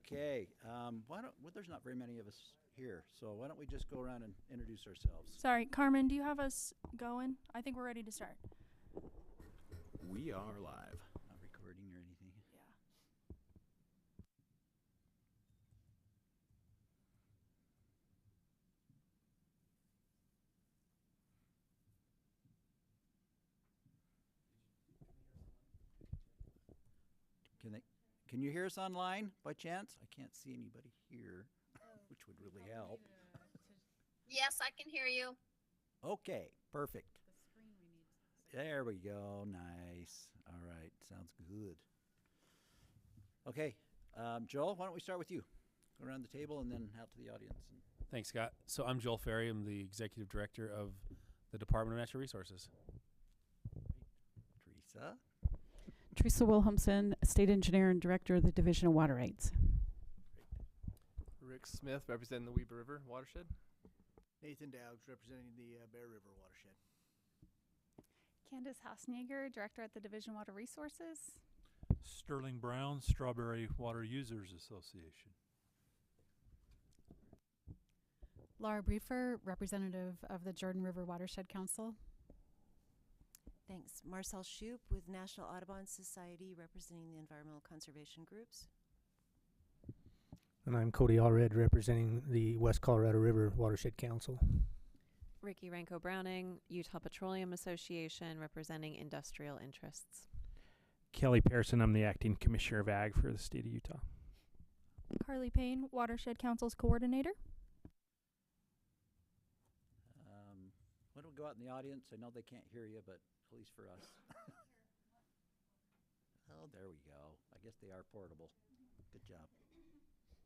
Okay, why don't, well, there's not very many of us here, so why don't we just go around and introduce ourselves? Sorry, Carmen, do you have us going? I think we're ready to start. We are live. Not recording or anything. Yeah. Can you hear us online by chance? I can't see anybody here, which would really help. Yes, I can hear you. Okay, perfect. There we go. Nice. All right, sounds good. Okay, Joel, why don't we start with you? Go around the table and then out to the audience. Thanks, Scott. So I'm Joel Ferry. I'm the Executive Director of the Department of Natural Resources. Teresa. Teresa Wilhelmsen, State Engineer and Director of the Division of Water Rights. Rick Smith, representing the Weber River Watershed. Nathan Dowgs, representing the Bear River Watershed. Candace Hausneger, Director at the Division of Water Resources. Sterling Brown, Strawberry Water Users Association. Laura Briefer, representative of the Jordan River Watershed Council. Thanks. Marcel Shoup with National Audubon Society, representing the environmental conservation groups. And I'm Cody Allred, representing the West Colorado River Watershed Council. Ricky Ranko Browning, Utah Petroleum Association, representing industrial interests. Kelly Pearson, I'm the Acting Commissioner of Ag for the state of Utah. Carly Payne, Watershed Council's Coordinator. Why don't we go out in the audience? I know they can't hear you, but at least for us. Oh, there we go. I guess they are portable. Good job.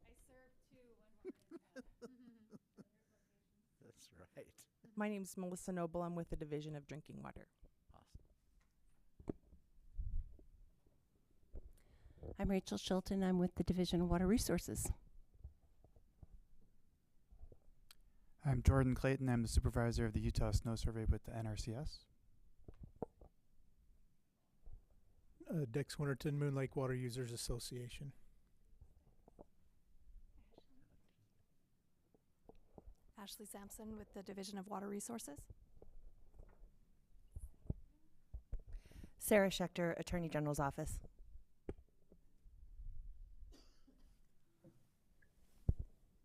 I serve two. That's right. My name's Melissa Noble. I'm with the Division of Drinking Water. Awesome. I'm Rachel Shilton. I'm with the Division of Water Resources. I'm Jordan Clayton. I'm the supervisor of the Utah Snow Survey with the NRCS. Dex Winterton, Moon Lake Water Users Association. Ashley Sampson with the Division of Water Resources. Sarah Schechter, Attorney General's Office.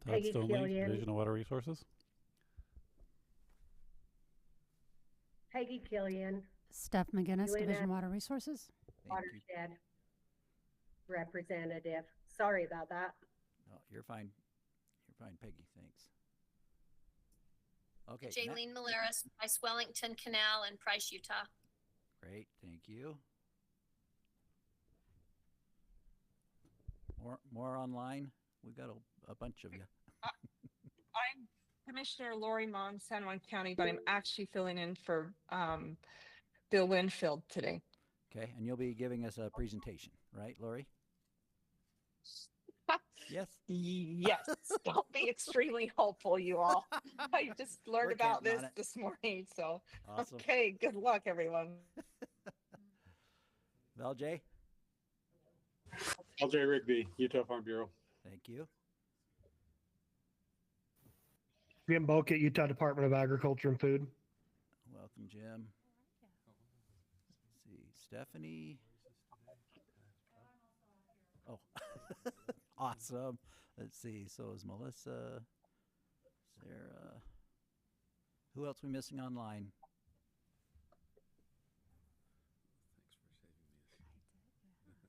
Todd Stoney, Division of Water Resources. Peggy Killian. Steph McGinnis, Uintah Division of Water Resources. Watershed representative. Sorry about that. No, you're fine. You're fine, Peggy. Thanks. Okay. Jaylene Milleris, Price Wellington Canal in Price, Utah. Great, thank you. More online. We've got a bunch of you. I'm Commissioner Lori Mon, San Juan County, but I'm actually filling in for Bill Winfield today. Okay, and you'll be giving us a presentation, right, Lori? Yes. Yes. Don't be extremely hopeful, you all. I just learned about this morning, so awesome. Okay. Good luck, everyone. Val J. LJ Rigby, Utah Farm Bureau. Thank you. Jim Bulkett, Utah Department of Agriculture and Food. Welcome, Jim. Let's see, Stephanie. Oh, awesome. Let's see. So is Melissa, Sarah. Who else are we missing online?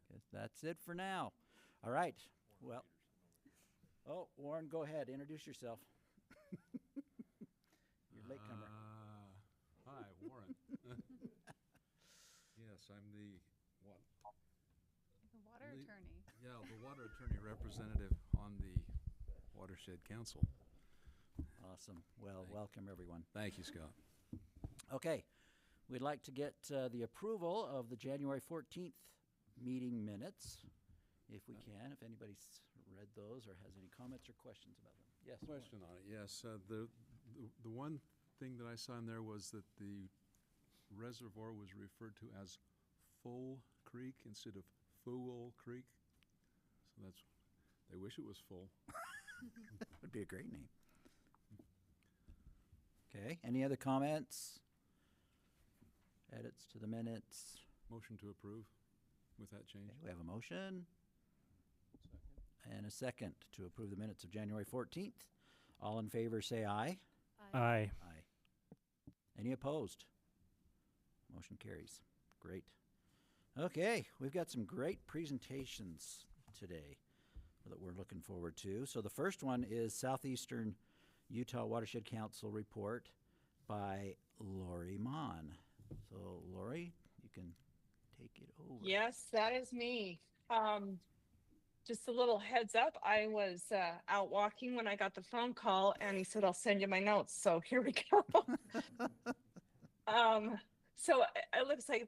Guess that's it for now. All right. Well, Warren, go ahead. Introduce yourself. You're latecomer. Hi, Warren. Yes, I'm the water attorney. Yeah, the water attorney representative on the Watershed Council. Awesome. Well, welcome everyone. Thank you, Scott. Okay, we'd like to get the approval of the January 14th meeting minutes, if we can. If anybody's read those or has any comments or questions about them. Yes. Question on it. Yes. The one thing that I saw in there was that the reservoir was referred to as Full Creek instead of Fool Creek. So They wish it was full. Would be a great name. Okay, any other comments? Edits to the minutes? Motion to approve with that change. Okay, we have a motion and a second to approve the minutes of January 14th. All in favor say aye. Aye. Aye. Any opposed? Motion carries. Great. Okay, we've got some great presentations today that we're looking forward to. So the first one is Southeastern Utah Watershed Council report by Lori Mon. So Lori, you can take it over. Yes, that is me. Just a little heads up, I was out walking when I got the phone call, and he said, I'll send you my notes. So here we go. So it looks like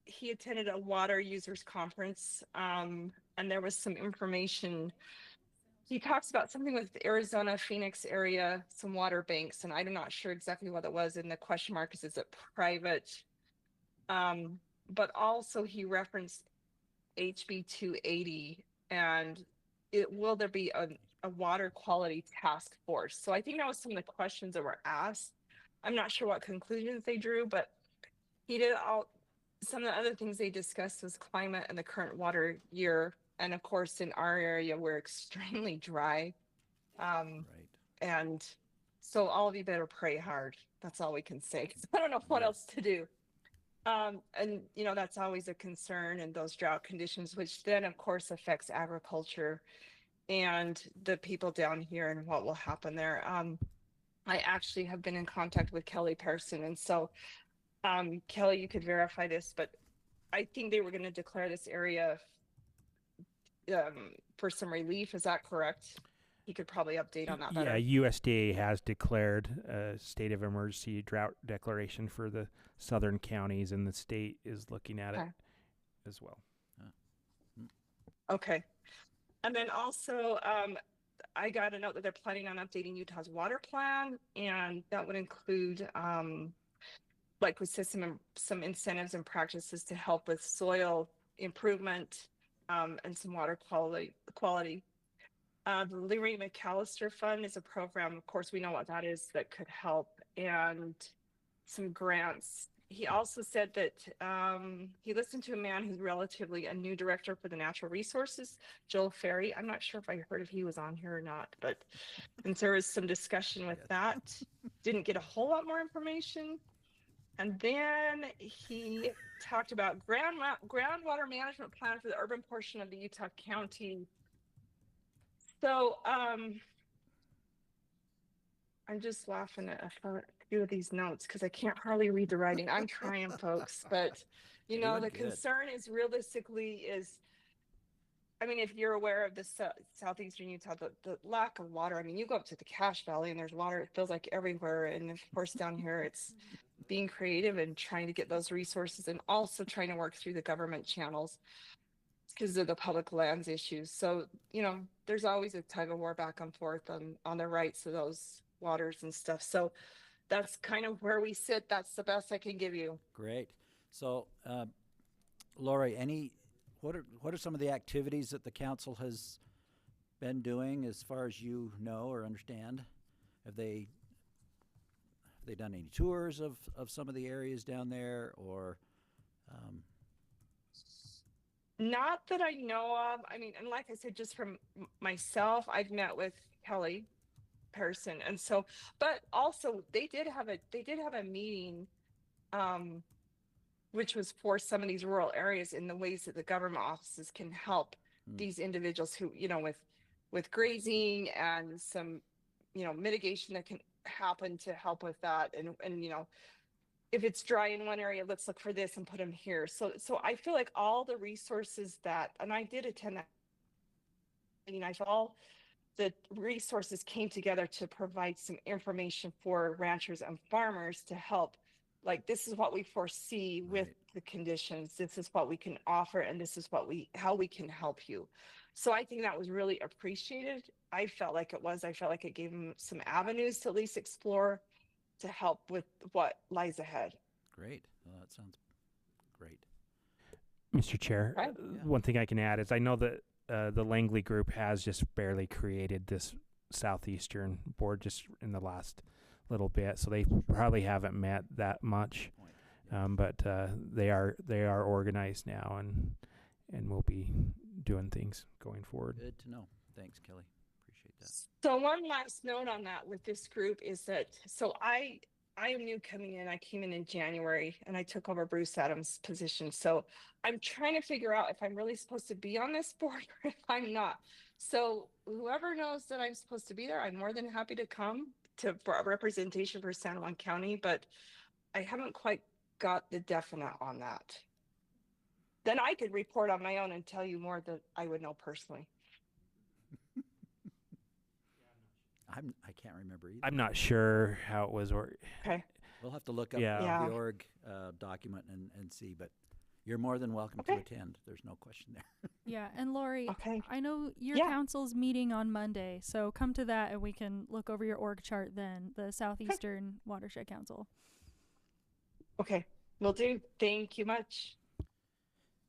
he attended a water users conference, and there was some information. He talks about something with the Arizona, Phoenix area, some water banks, and I'm not sure exactly what it was. And the question mark is it private? But also he referenced HB 280, and will there be a water quality task force? So I think that was some of the questions that were asked. I'm not sure what conclusions they drew, but he did some of the other things they discussed was climate and the current water year. And of course, in our area, we're extremely dry. Right. And so all of you better pray hard. That's all we can say, 'cause I don't know what else to do. And you know, that's always a concern in those drought conditions, which then of course affects agriculture and the people down here and what will happen there. I actually have been in contact with Kelly Pearson, and so Kelly, you could verify this, but I think they were going to declare this area for some relief. Is that correct? He could probably update on that better. Yeah, USDA has declared a state of emergency drought declaration for the southern counties, and the state is looking at it as well. Okay. And then also, I got a note that they're planning on updating Utah's water plan, and that would include like with some incentives and practices to help with soil improvement and some water quality. The Larry McAllister Fund is a program, of course, we know what that is, that could help, and some grants. He also said that he listened to a man who's relatively a new director for the natural resources, Joel Ferry. I'm not sure if I heard if he was on here or not, but and there was some discussion with that. Didn't get a whole lot more information. And then he talked about groundwater management plan for the urban portion of the Utah County. So I'm just laughing at a few of these notes because I can't hardly read the writing. I'm trying, folks, but you know, the concern is realistically is, I mean, if you're aware of the southeastern Utah, the lack of water. I mean, you go up to the Cache Valley and there's water, it feels like everywhere. And of course down here, it's being creative and trying to get those resources, and also trying to work through the government channels because of the public lands issues. So, you know, there's always a tug of war back and forth on the rights of those waters and stuff. So that's kind of where we sit. That's the best I can give you. Great. So, Lori, what are some of the activities that the council has been doing as far as you know or understand? Have they done any tours of some of the areas down there, or Not that I know of. I mean, and like I said, just from myself, I've met with Kelly Pearson, and so, but also they did have a meeting, which was for some of these rural areas in the ways that the government offices can help these individuals who, you know, with grazing and some, you know, mitigation that can happen to help with that, and you know, if it's dry in one area, let's look for this and put them here. So I feel like all the resources that, and I did attend that meeting, I feel all the resources came together to provide some information for ranchers and farmers to help. Like, this is what we foresee with the conditions. This is what we can offer, and this is how we can help you. So I think that was really appreciated. I felt like it gave them some avenues to at least explore to help with what lies ahead. Great. Well, that sounds great. Mr. Chair, one thing I can add is I know that the Langley group has just barely created this Southeastern board just in the last little bit, so they probably haven't met that much. But they are organized now and will be doing things going forward. Good to know. Thanks, Kelly. Appreciate that. So one last note on that with this group is that, so I am new coming in. I came in January and I took over Bruce Adams' position. So I'm trying to figure out if I'm really supposed to be on this board or if I'm not. So whoever knows that I'm supposed to be there, I'm more than happy to come to for representation for San Juan County, but I haven't quite got the definite on that. Then I could report on my own and tell you more that I would know personally. I can't remember either. I'm not sure how it was. Okay. We'll have to look up Yeah. the org document and see, but you're more than welcome to attend. There's no question there. Yeah, and Lori, I know your council's meeting on Monday, so come to that and we can look over your org chart then, the Southeastern Watershed Council. Okay, will do. Thank you much.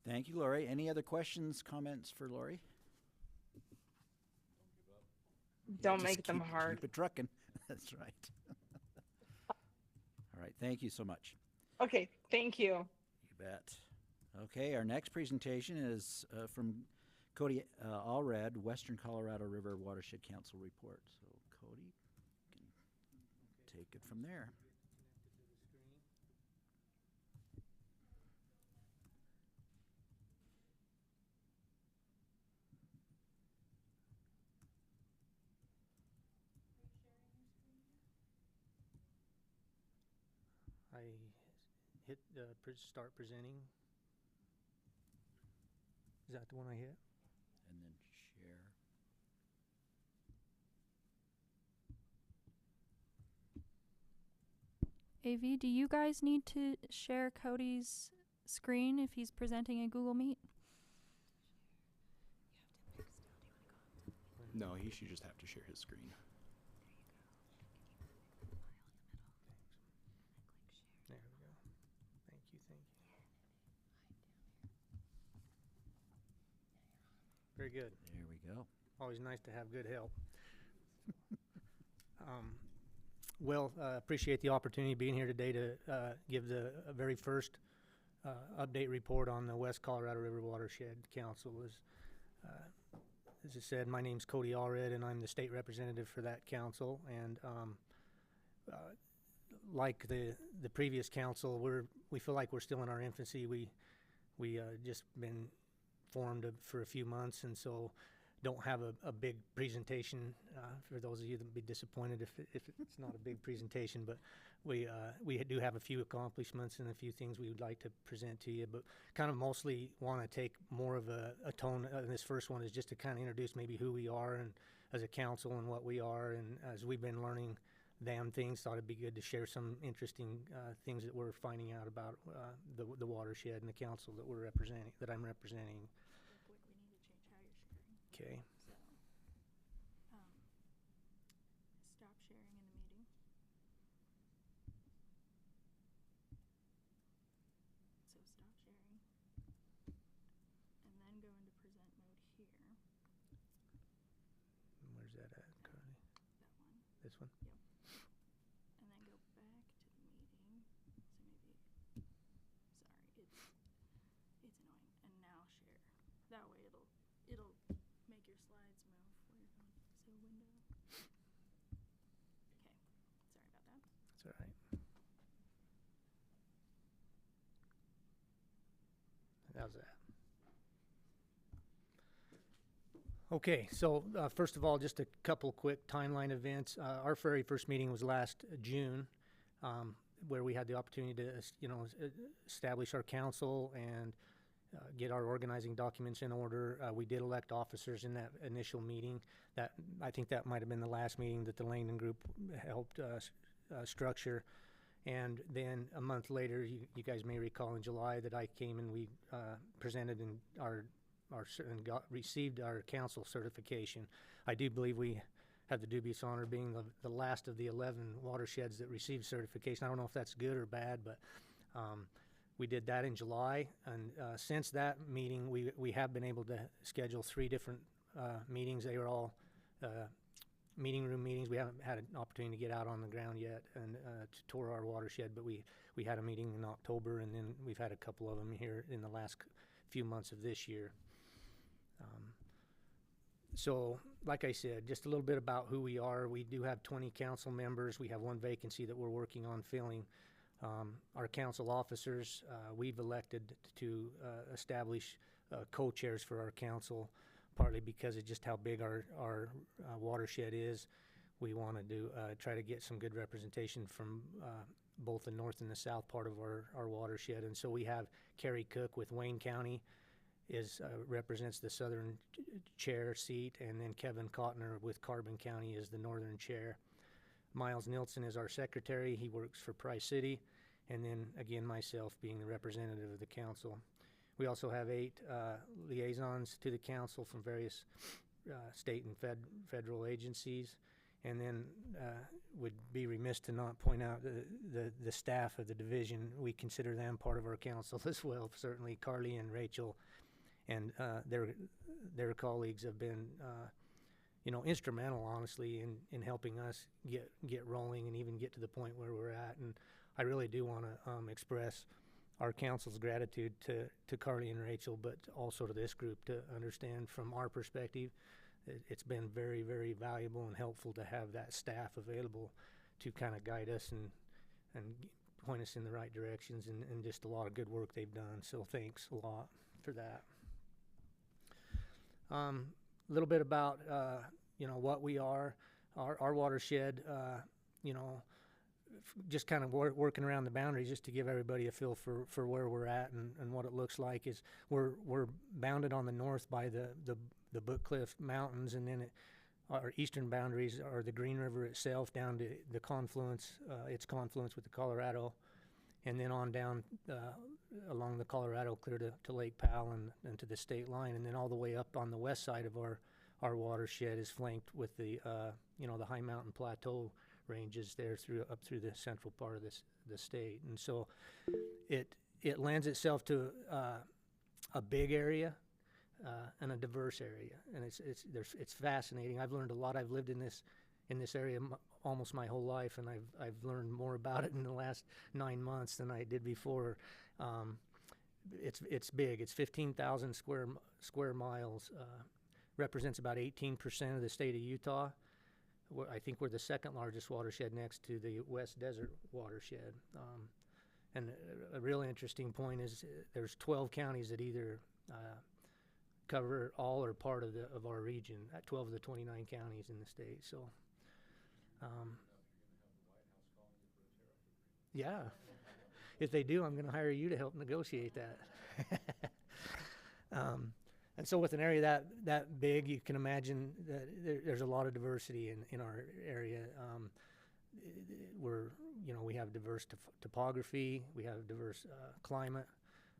Thank you, Lori. Any other questions, comments for Lori? Don't Just make them hard. Keep it trucking. That's right. All right. Thank you so much. Okay. Thank you. You bet. Okay. Our next presentation is from Cody Allred, Western Colorado River Watershed Council Report. So, Cody, you can take it from there. I hit start presenting. Is that the one I hit? And then share. AV, do you guys need to share Cody's screen if he's presenting in Google Meet? No, he should just have to share his screen. There we go. Thank you, thank you. Very good. There we go. Always nice to have good help. Appreciate the opportunity of being here today to give the very first update report on the West Colorado River Watershed Council. As I said, my name's Cody Allred, and I'm the state representative for that council. And like the previous council, we feel like we're still in our infancy. We just been formed for a few months, and so don't have a big presentation. For those of you that would be disappointed if it's not a big presentation, but we do have a few accomplishments and a few things we would like to present to you, but kind of mostly want to take more of a tone. This first one is just to kind of introduce maybe who we are and as a council and what we are, and as we've been learning damn things, thought it'd be good to share some interesting things that we're finding out about the watershed and the council that I'm representing. Okay. Stop sharing in the meeting. So stop sharing. And then go into present mode here. Where's that at, Cody? That one. This one? Yep. And then go back to the meeting. So maybe, sorry, it's annoying. And now share. That way it'll make your slides move where you're going. So window. Okay. Sorry about that. That's all right. How's that? Okay, so first of all, just a couple quick timeline events. Our very first meeting was last June, where we had the opportunity to, establish our council and get our organizing documents in order. We did elect officers in that initial meeting. I think that might have been the last meeting that the Langdon Group helped structure. And then a month later, you guys may recall in July that I came and we presented and received our council certification. I do believe we have the dubious honor of being the last of the 11 watersheds that received certification. I don't know if that's good or bad, but We did that in July, and since that meeting, we have been able to schedule 3 different meetings. They were all meeting room meetings. We haven't had an opportunity to get out on the ground yet and to tour our watershed, but we had a meeting in October, and then we've had a couple of them here in the last few months of this year. So, like I said, just a little bit about who we are. We do have 20 council members. We have 1 vacancy that we're working on filling. Our council officers, we've elected to establish co-chairs for our council, partly because of just how big our watershed is. We want to try to get some good representation from both the north and the south part of our watershed. And so we have Kerry Cook with Wayne County represents the southern chair seat, and then Kevin Cotner with Carbon County is the northern chair. Miles Nilsson is our secretary. He works for Price City. And then, again, myself being the representative of the council. We also have 8 liaisons to the council from various state and federal agencies. And then would be remiss to not point out the staff of the division. We consider them part of our council as well. Certainly Carly and Rachel and their colleagues have been instrumental, honestly, in helping us get rolling and even get to the point where we're at. And I really do want to express our council's gratitude to Carly and Rachel, but also to this group, to understand from our perspective, it's been very, very valuable and helpful to have that staff available to kind of guide us and point us in the right directions, and just a lot of good work they've done. So thanks a lot for that. A little bit about what we are, our watershed. Just kind of working around the boundaries, just to give everybody a feel for where we're at and what it looks like. Is we're bounded on the north by the Book Cliff Mountains, and then our eastern boundaries are the Green River itself down to the confluence, its confluence with the Colorado, and then on down along the Colorado clear to Lake Powell and to the state line, and then all the way up on the west side of our watershed is flanked with the the high mountain plateau ranges there up through the central part of the state. And so it lends itself to a big area and a diverse area, and it's fascinating. I've learned a lot. I've lived in this area almost my whole life, and I've learned more about it in the last 9 months than I did before. It's big. It's 15,000 square miles. Represents about 18% of the state of Utah. I think we're the second largest watershed next to the West Desert watershed. And a really interesting point is there's 12 counties that either cover all or part of our region, 12 of the 29 counties in the state. So, yeah, if they do, I'm going to hire you to help negotiate that. And so with an area that big, you can imagine that there's a lot of diversity in our area. We have diverse topography, we have diverse climate.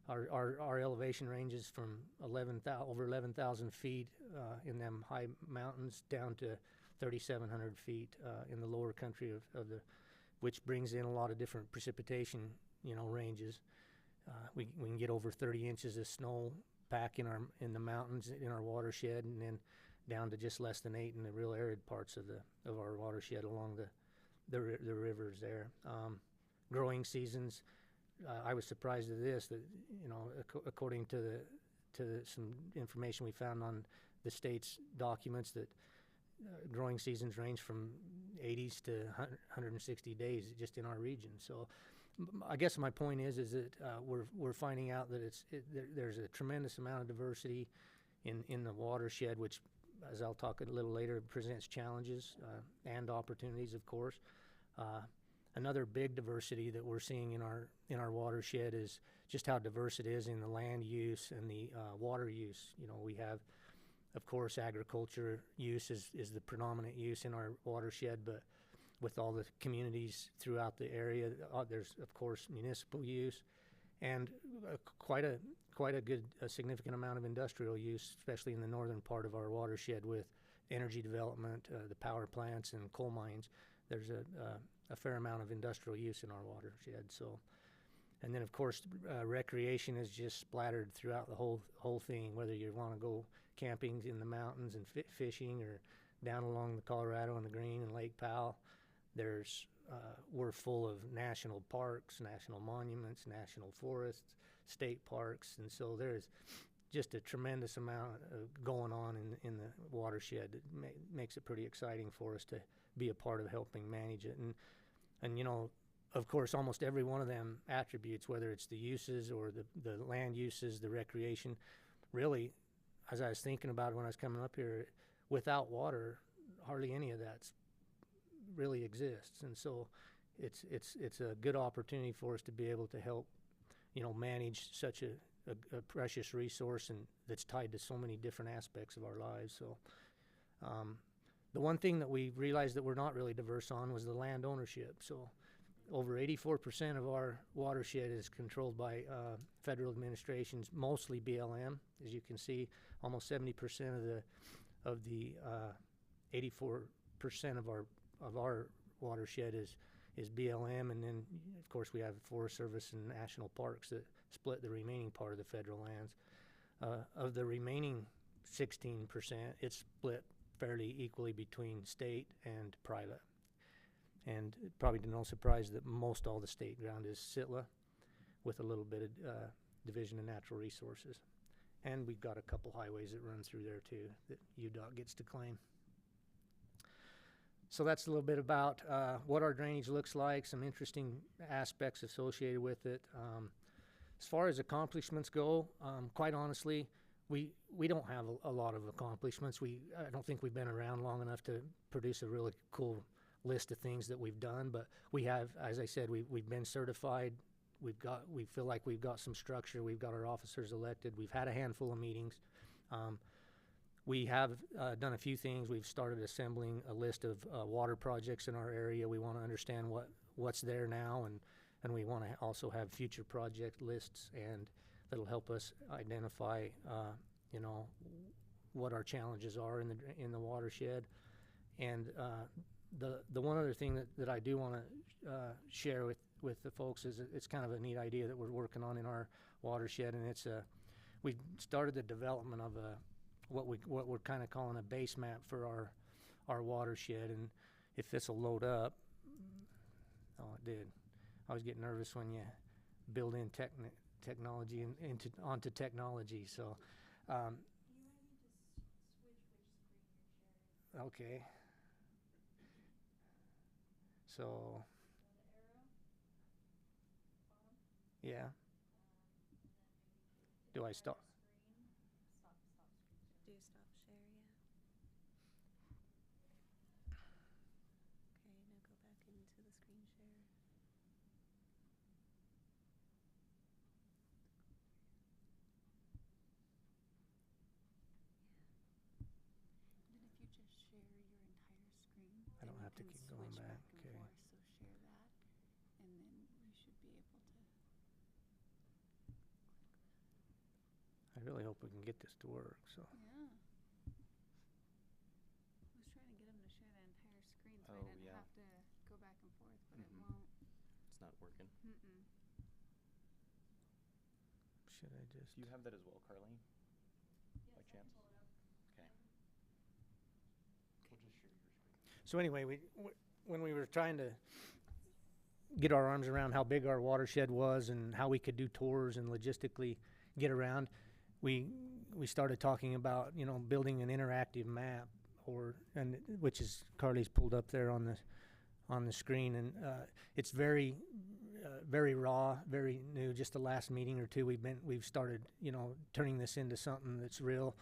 Our elevation ranges from over 11,000 feet in them high mountains down to 3,700 feet in the lower country which brings in a lot of different precipitation ranges. We can get over 30 inches of snow pack in the mountains in our watershed, and then down to just less than 8 in the real arid parts of our watershed along the rivers there. Growing seasons, I was surprised at this, that according to some information we found on the state's documents, that growing seasons range from 80s to 160 days just in our region. So I guess my point is that we're finding out that there's a tremendous amount of diversity in the watershed, which, as I'll talk a little later, presents challenges and opportunities, of course. Another big diversity that we're seeing in our watershed is just how diverse it is in the land use and the water use. We have, of course, agriculture use is the predominant use in our watershed, but with all the communities throughout the area, there's, of course, municipal use and quite a significant amount of industrial use, especially in the northern part of our watershed with energy development, the power plants and coal mines. There's a fair amount of industrial use in our watershed. So And then of course, recreation is just splattered throughout the whole thing, whether you want to go camping in the mountains and fishing, or down along the Colorado and the Green and Lake Powell. We're full of national parks, national monuments, national forests, state parks, and so there's just a tremendous amount going on in the watershed that makes it pretty exciting for us to be a part of helping manage it. And you know, of course, almost every one of them attributes, whether it's the uses or the land uses, the recreation, really, as I was thinking about it when I was coming up here, without water, hardly any of that really exists. And so it's a good opportunity for us to be able to help, you know, manage such a precious resource, and that's tied to so many different aspects of our lives. So the one thing that we realized that we're not really diverse on was the land ownership. So over 84% of our watershed is controlled by federal administrations, mostly BLM. As you can see, almost 70% of the 84% of our watershed is BLM, and then of course we have Forest Service and national parks that split the remaining part of the federal lands. Of the remaining 16%, it's split fairly equally between state and private. And probably to no surprise that most all the state ground is SITLA, with a little bit of Division of Natural Resources. And we've got a couple highways that run through there too that UDOT gets to claim. So that's a little bit about what our drainage looks like, some interesting aspects associated with it. As far as accomplishments go, quite honestly, we don't have a lot of accomplishments. I don't think we've been around long enough to produce a really cool list of things that we've done, but we have, as I said, we've been certified. We feel like we've got some structure. We've got our officers elected. We've had a handful of meetings. We have done a few things. We've started assembling a list of water projects in our area. We want to understand what's there now, and we want to also have future project lists, and that'll help us identify, you know, what our challenges are in the watershed. And the one other thing that I do want to share with the folks is it's kind of a neat idea that we're working on in our watershed, and it's we started the development of what we're kind of calling a base map for our watershed. And if this will load up, oh, it did. I always get nervous when you build in technology onto technology. So, okay. So, yeah. Do I stop? Do stop share, yeah. Okay, now go back into the screen share. And if you just share your entire screen, I don't have to keep going back. Okay. So share that, and then you should be able to. I really hope we can get this to work. So. Yeah. I was trying to get them to share the entire screen so I didn't have to go back and forth, but it won't. It's not working. Should I just? Do you have that as well, Carlene? Yes, by chance? Okay. We'll just share your screen. So anyway, when we were trying to get our arms around how big our watershed was and how we could do tours and logistically get around, we started talking about, you know, building an interactive map, which is Carly's pulled up there on the screen, and it's very raw, very new. Just the last meeting or two we've started, you know, turning this into something that's real.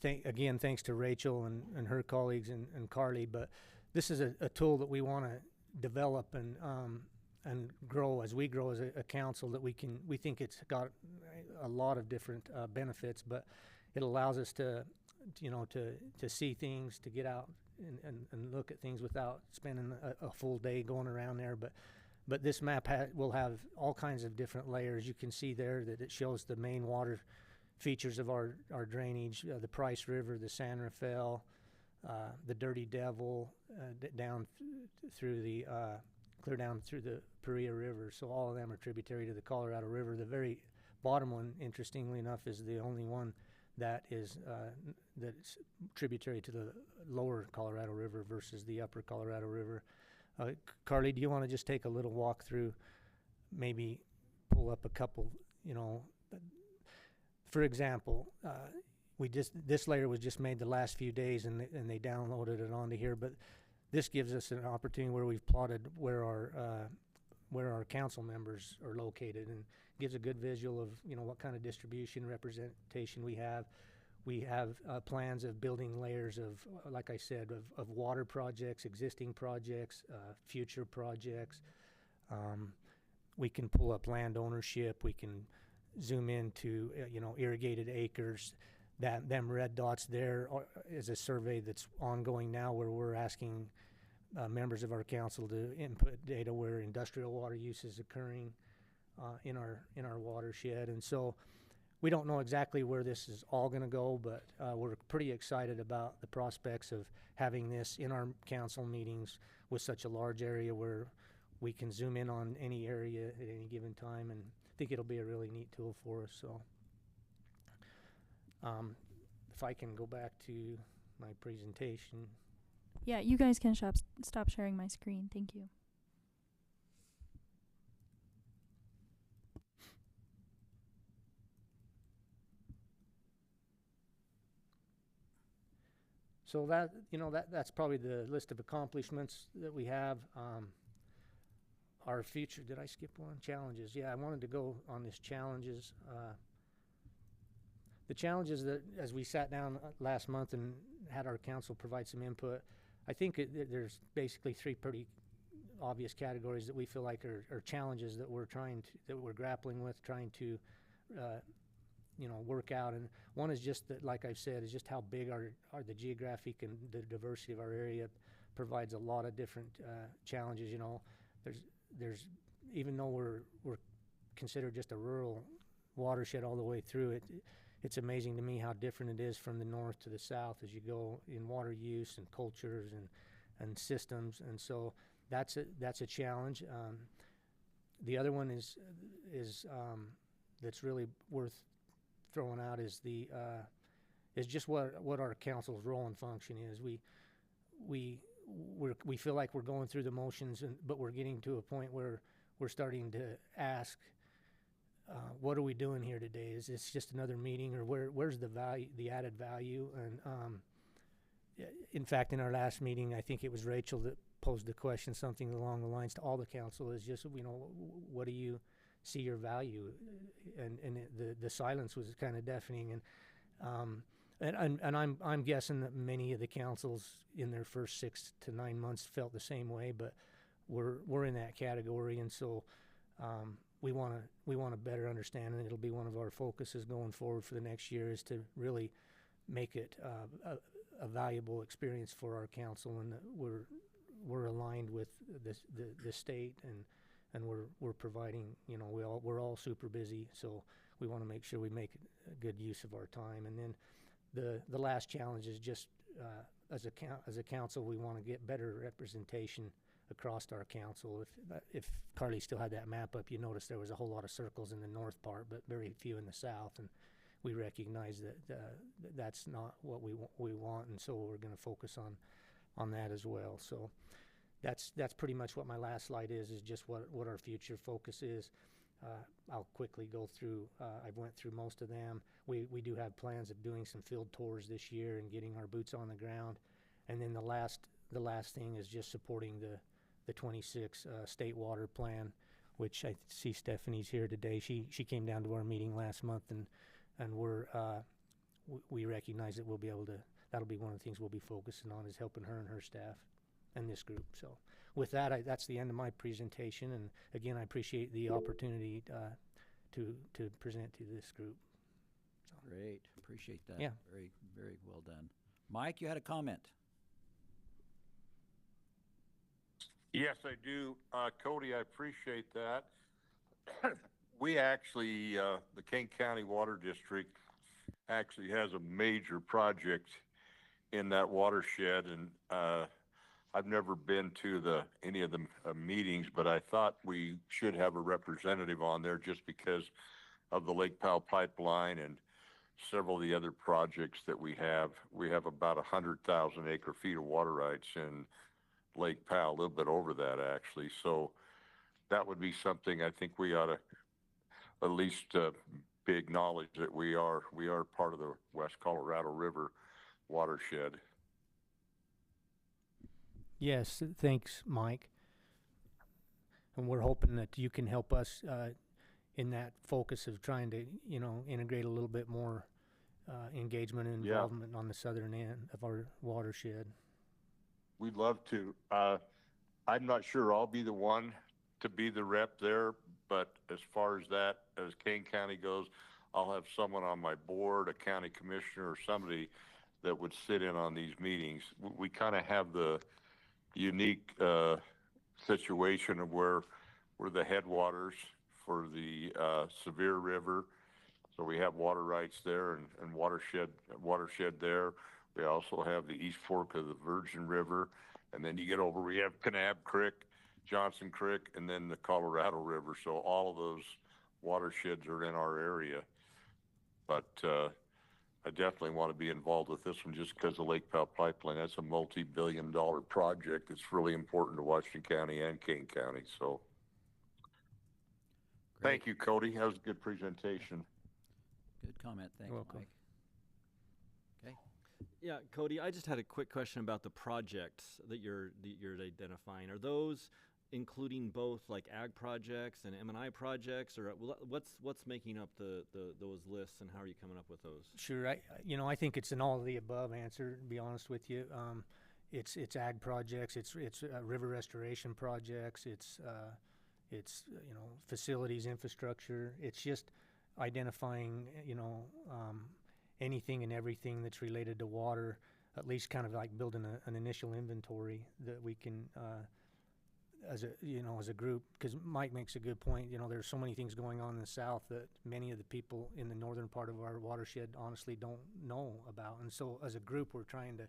Again, thanks to Rachel and her colleagues and Carly, but this is a tool that we want to develop and grow as we grow as a council, that we think it's got a lot of different benefits, but it allows us to see things, to get out and look at things without spending a full day going around there. But this map will have all kinds of different layers. You can see there that it shows the main water features of our drainage, the Price River, the San Rafael, the Dirty Devil, down through the clear down through the Paria River. So all of them are tributary to the Colorado River. The very bottom one, interestingly enough, is the only one that is that's tributary to the lower Colorado River versus the upper Colorado River. Carly, do you want to just take a little walk through, maybe pull up a couple, for example, this layer was just made the last few days and they downloaded it onto here, but this gives us an opportunity where we've plotted where our council members are located, and gives a good visual of what kind of distribution representation we have. We have plans of building layers of, like I said, of water projects, existing projects, future projects. We can pull up land ownership. We can zoom into irrigated acres. Them red dots there is a survey that's ongoing now, where we're asking members of our council to input data where industrial water use is occurring in our watershed. And so we don't know exactly where this is all going to go, but we're pretty excited about the prospects of having this in our council meetings with such a large area where we can zoom in on any area at any given time, and I think it'll be a really neat tool for us. So if I can go back to my presentation. Yeah, you guys can stop sharing my screen. Thank you. So that's probably the list of accomplishments that we have. Our future, did I skip one? Challenges. Yeah, I wanted to go on this challenges. The challenges that, as we sat down last month and had our council provide some input, I think there's basically three pretty obvious categories that we feel like are challenges that we're grappling with, trying to work out. And one is just that, like I've said, is just how big are the geographic and the diversity of our area provides a lot of different challenges. There's even though we're considered just a rural watershed all the way through it, it's amazing to me how different it is from the north to the south as you go in water use and cultures and systems. And so that's a challenge. The other one is that's really worth throwing out is just what our council's role and function is. We feel like we're going through the motions, but we're getting to a point where we're starting to ask, what are we doing here today? Is this just another meeting, or where's the value, the added value? And in fact, in our last meeting, I think it was Rachel that posed the question, something along the lines to all the council, is just, what do you see your value? And the silence was kind of deafening. And I'm guessing that many of the councils in their first 6 to 9 months felt the same way, but we're in that category. And so we want to better understand, and it'll be one of our focuses going forward for the next year, is to really make it a valuable experience for our council, and that we're aligned with the state, and we're providing, we're all super busy, so we want to make sure we make a good use of our time. And then the last challenge is just as a council, we want to get better representation across our council. If Carly still had that map up, you notice there was a whole lot of circles in the north part, but very few in the south, and we recognize that that's not what we want, and so we're going to focus on that as well. So that's pretty much what my last slide is just what our future focus is. I'll quickly go through, I've went through most of them. We do have plans of doing some field tours this year and getting our boots on the ground. And then the last thing is just supporting the 26 state water plan, which I see Stephanie's here today. She came down to our meeting last month, and we recognize that we'll be able to, that'll be one of the things we'll be focusing on, is helping her and her staff and this group. So with that, that's the end of my presentation. And again, I appreciate the opportunity to present to this group. So. Great, appreciate that. Yeah. Very, very well done. Mike, you had a comment. Yes, I do. Cody, I appreciate that. We actually, the King County Water District actually has a major project in that watershed, and I've never been to any of the meetings, but I thought we should have a representative on there just because of the Lake Powell pipeline and several of the other projects that we have. We have about 100,000 acre-feet of water rights in Lake Powell, a little bit over that actually. So that would be something I think we ought to at least be acknowledged that we are part of the West Colorado River watershed. Yes, thanks, Mike. And we're hoping that you can help us in that focus of trying to, integrate a little bit more engagement and involvement on the southern end of our watershed. We'd love to. I'm not sure I'll be the one to be the rep there, but as far as that, as Kane County goes, I'll have someone on my board, a county commissioner or somebody that would sit in on these meetings. We kind of have the unique situation of where we're the headwaters for the Sevier River. So we have water rights there and watershed there. We also have the East Fork of the Virgin River. And then you get over, we have Kanab Creek, Johnson Creek, and then the Colorado River. So all of those watersheds are in our area. But I definitely want to be involved with this one just because the Lake Powell pipeline, that's a multi-billion-dollar project. It's really important to Washington County and Kane County. So thank you, Cody. That was a good presentation. Good comment. Thanks, Mike. Okay. Yeah, Cody, I just had a quick question about the projects that you're identifying. Are those including both like ag projects and M&I projects, or what's making up those lists, and how are you coming up with those? Sure, I think it's an all of the above answer, to be honest with you. It's ag projects, it's river restoration projects, it's facilities, infrastructure. It's just identifying anything and everything that's related to water, at least kind of like building an initial inventory that we can as a group, because Mike makes a good point. There's so many things going on in the south that many of the people in the northern part of our watershed honestly don't know about. And so as a group, we're trying to,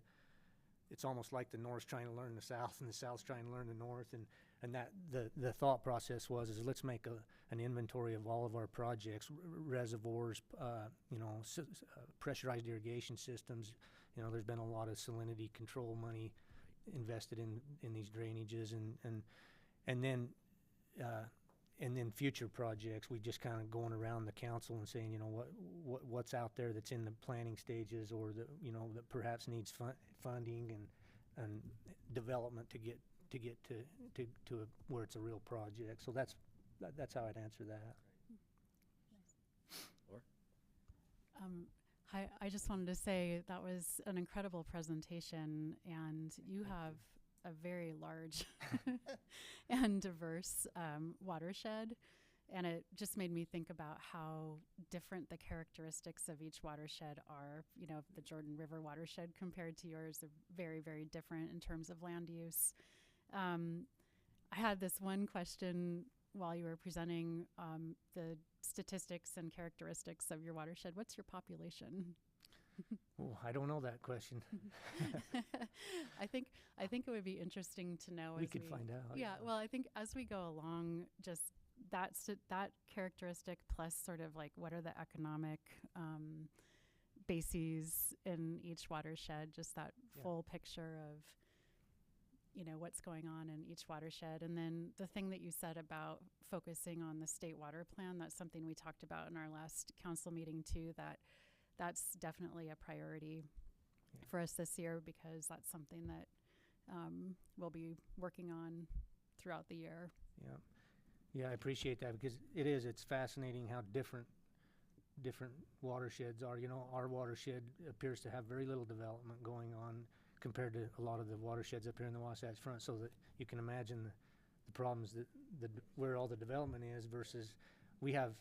it's almost like the north's trying to learn the south and the south's trying to learn the north. And that the thought process was let's make an inventory of all of our projects, reservoirs, pressurized irrigation systems. There's been a lot of salinity control money invested in these drainages, and then future projects. We just kind of going around the council and saying, what's out there that's in the planning stages, or that perhaps needs funding and development to get to where it's a real project. So that's how I'd answer that. Hi, I just wanted to say that was an incredible presentation, and you have a very large and diverse watershed, and it just made me think about how different the characteristics of each watershed are. The Jordan River watershed compared to yours are very, very different in terms of land use. I had this one question while you were presenting the statistics and characteristics of your watershed. What's your population? Oh, I don't know that question. I think it would be interesting to know. We could find out. Yeah, well, I think as we go along, just that characteristic plus sort of like what are the economic bases in each watershed, just that full picture of what's going on in each watershed. And then the thing that you said about focusing on the state water plan, that's something we talked about in our last council meeting too, that's definitely a priority for us this year, because that's something that we'll be working on throughout the year. Yeah, I appreciate that, because it's fascinating how different watersheds are. Our watershed appears to have very little development going on compared to a lot of the watersheds up here in the Wasatch Front, so that you can imagine the problems that where all the development is, versus we have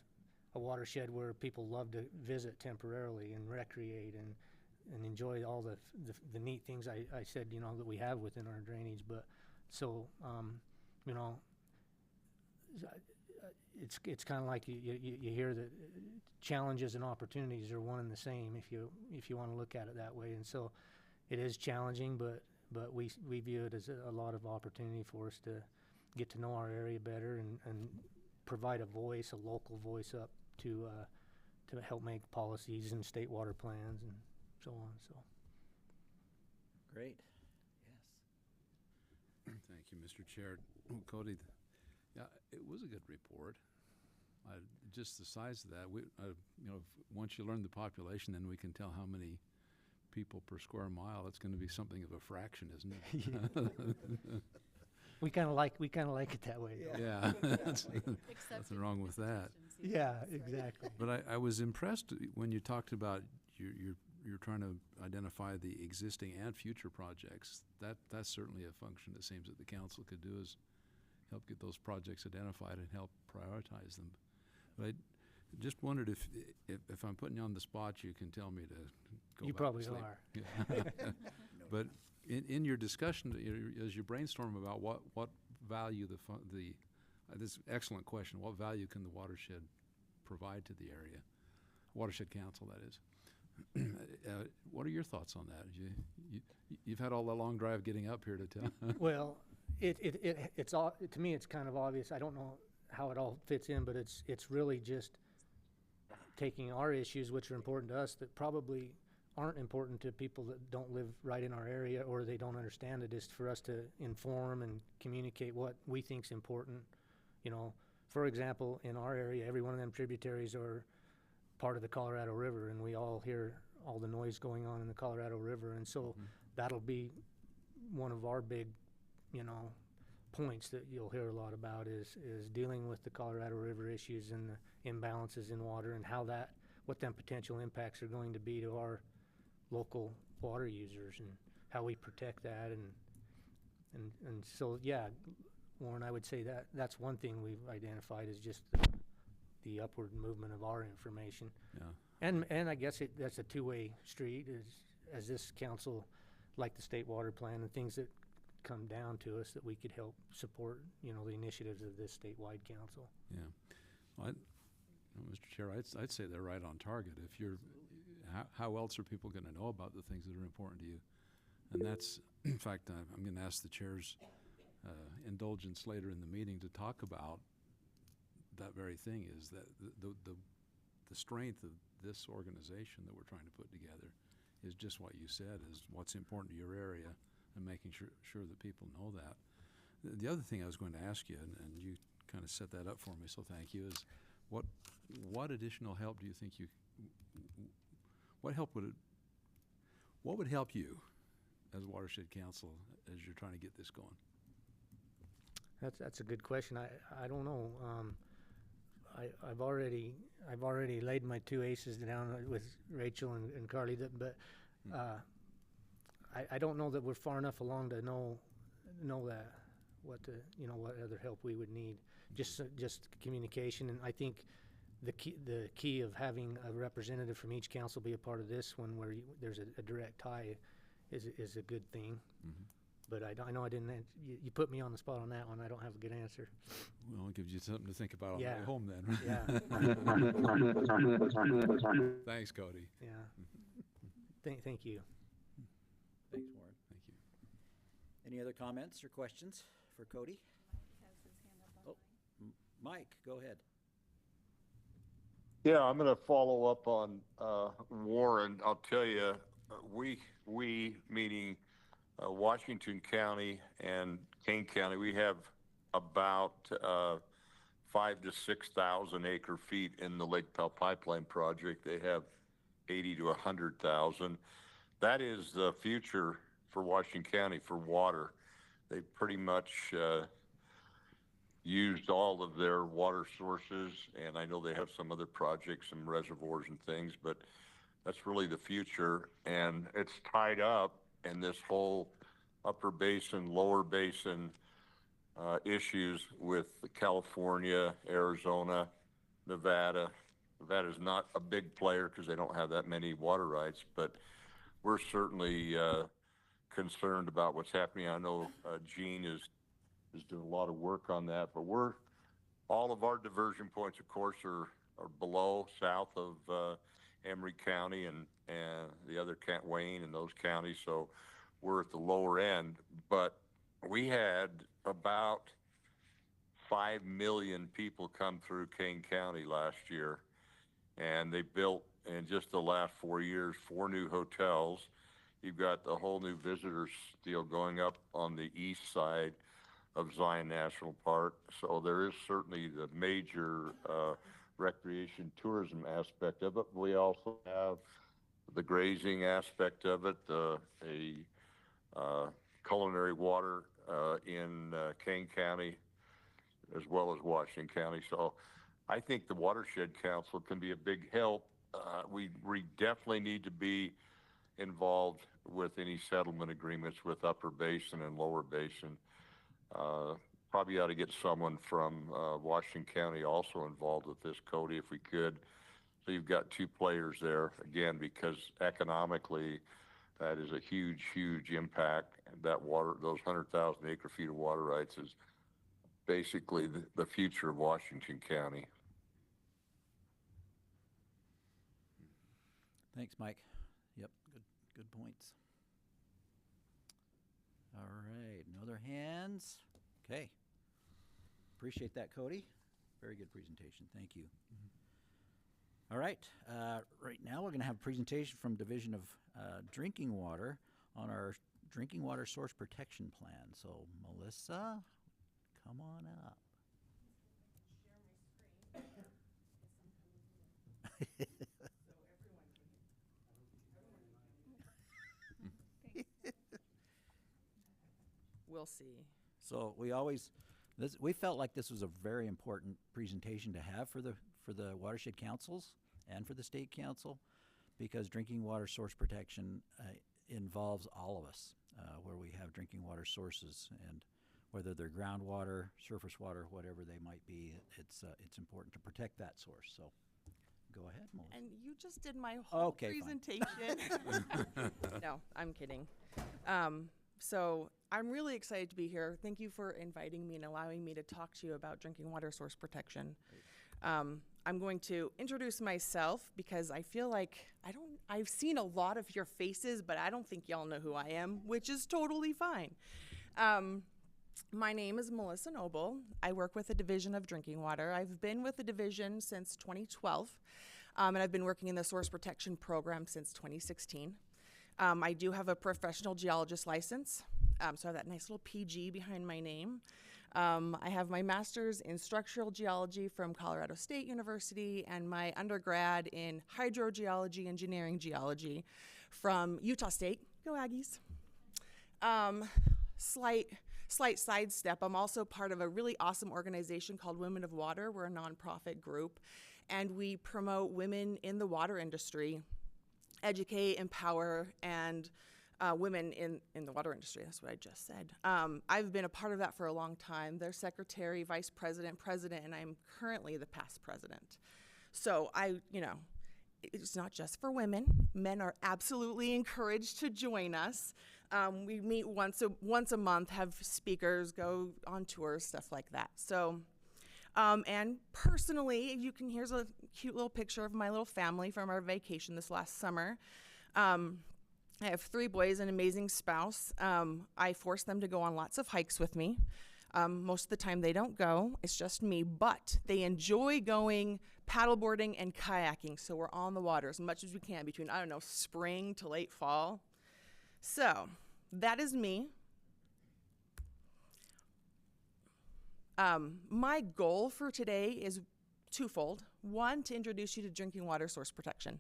a watershed where people love to visit temporarily and recreate and enjoy all the neat things I said that we have within our drainage. But so it's kind of like you hear that challenges and opportunities are one and the same if you want to look at it that way. And so it is challenging, but but we view it as a lot of opportunity for us to get to know our area better and provide a voice, a local voice up to help make policies and state water plans and so on. So. Great. Thank you, Mr. Chair. Cody, yeah, it was a good report. Just the size of that, once you learn the population, then we can tell how many people per square mile. It's going to be something of a fraction, isn't it? We kind of like it that way. Yeah, nothing wrong with that. Yeah, exactly. But I was impressed when you talked about you're trying to identify the existing and future projects. That's certainly a function it seems that the council could do, is help get those projects identified and help prioritize them. But I just wondered if I'm putting you on the spot, you can tell me to go. You back probably to sleep. are. Yeah. But in your discussion, as you brainstorm about what value this is an excellent question. What value can the watershed provide to the area? Watershed Council, that is. What are your thoughts on that? You've had all the long drive getting up here to tell. Well, it's all, to me, it's kind of obvious. I don't know how it all fits in, but it's really just taking our issues, which are important to us, that probably aren't important to people that don't live right in our area or they don't understand it, is for us to inform and communicate what we think's important. You know, for example, in our area, every one of them tributaries are part of the Colorado River, and we all hear all the noise going on in the Colorado River, and so that'll be one of our big, points that you'll hear a lot about is dealing with the Colorado River issues and the imbalances in water and what them potential impacts are going to be to our local water users and how we protect that and so yeah, Warren, I would say that's one thing we've identified is just the upward movement of our information. Yeah. And I guess that's a two-way street as this council, like the state water plan and things that come down to us, that we could help support, the initiatives of this statewide council. Yeah. Well, Mr. Chair, I'd say they're right on target. If you're, how else are people going to know about the things that are important to you? And that's, in fact, I'm going to ask the chair's indulgence later in the meeting to talk about that very thing, is that the strength of this organization that we're trying to put together is just what you said, is what's important to your area and making sure that people know that. The other thing I was going to ask you, and you kind of set that up for me, so thank you, is what additional help do you think what would help you as Watershed Council as you're trying to get this going? That's a good question. I don't know. I've already laid my two aces down with Rachel and Carly, but I don't know that we're far enough along to know that what other help we would need. Just communication, and I think the key of having a representative from each council be a part of this one, where there's a direct tie, is a good thing. Mm-hmm. But I know I didn't. You put me on the spot on that one. I don't have a good answer. Well, it gives you something to think about on the way home then. Yeah. Thanks, Cody. Yeah. Thank you. Thanks, Warren. Thank you. Any other comments or questions for Cody? Mike has his hand up online. Mike, go ahead. Yeah, I'm going to follow up on Warren. I'll tell you, we meaning Washington County and Kane County, we have about 5,000 to 6,000 acre feet in the Lake Powell Pipeline project. They have 80 to 100,000. That is the future for Washington County for water. They pretty much used all of their water sources, and I know they have some other projects, some reservoirs and things, but that's really the future, and it's tied up in this whole upper basin, lower basin issues with California, Arizona, Nevada. Nevada's not a big player because they don't have that many water rights, but we're certainly concerned about what's happening. I know Gene is doing a lot of work on that, but all of our diversion points, of course, are below, south of Emery County and the other Wayne and those counties. So we're at the lower end, but we had about 5 million people come through Kane County last year, and they built in just the last 4 years 4 new hotels. You've got the whole new visitors deal going up on the east side of Zion National Park. So there is certainly the major recreation tourism aspect of it. We also have the grazing aspect of it, culinary water in Kane County as well as Washington County. So I think the Watershed Council can be a big help. We definitely need to be involved with any settlement agreements with Upper Basin and Lower Basin. Probably ought to get someone from Washington County also involved with this, Cody, if we could. So you've got 2 players there, again, because economically that is a huge, huge impact. And that water, those 100,000 acre feet of water rights is basically the future of Washington County. Thanks, Mike. Yep, good points. All right, no other hands? Okay. Appreciate that, Cody. Very good presentation. Thank you. All right, right now we're going to have a presentation from Division of Drinking Water on our Drinking Water Source Protection Plan. So, Melissa, come on up. We'll see. So we felt like this was a very important presentation to have for the watershed councils and for the state council, because drinking water source protection involves all of us, where we have drinking water sources, and whether they're groundwater, surface water, whatever they might be, it's important to protect that source. So go ahead, Melissa. And you just did my whole presentation. No, I'm kidding. So I'm really excited to be here. Thank you for inviting me and allowing me to talk to you about drinking water source protection. I'm going to introduce myself because I feel like I've seen a lot of your faces, but I don't think y'all know who I am, which is totally fine. My name is Melissa Noble. I work with the Division of Drinking Water. I've been with the division since 2012, and I've been working in the source protection program since 2016. I do have a professional geologist license, so I have that nice little PG behind my name. I have my master's in structural geology from Colorado State University and my undergrad in hydrogeology, engineering geology from Utah State. Go Aggies. Slight sidestep, I'm also part of a really awesome organization called Women of Water. We're a nonprofit group, and we promote women in the water industry, educate, empower, and women in the water industry. That's what I just said. I've been a part of that for a long time. Their secretary, vice president, president, and I'm currently the past president. So it's not just for women. Men are absolutely encouraged to join us. We meet once a month, have speakers, go on tours, stuff like that. So, and personally, here's a cute little picture of my little family from our vacation this last summer. I have 3 boys, an amazing spouse. I force them to go on lots of hikes with me. Most of the time they don't go, it's just me, but they enjoy going paddleboarding and kayaking. So we're on the water as much as we can between, spring to late fall. So that is me. My goal for today is twofold. One, to introduce you to drinking water source protection.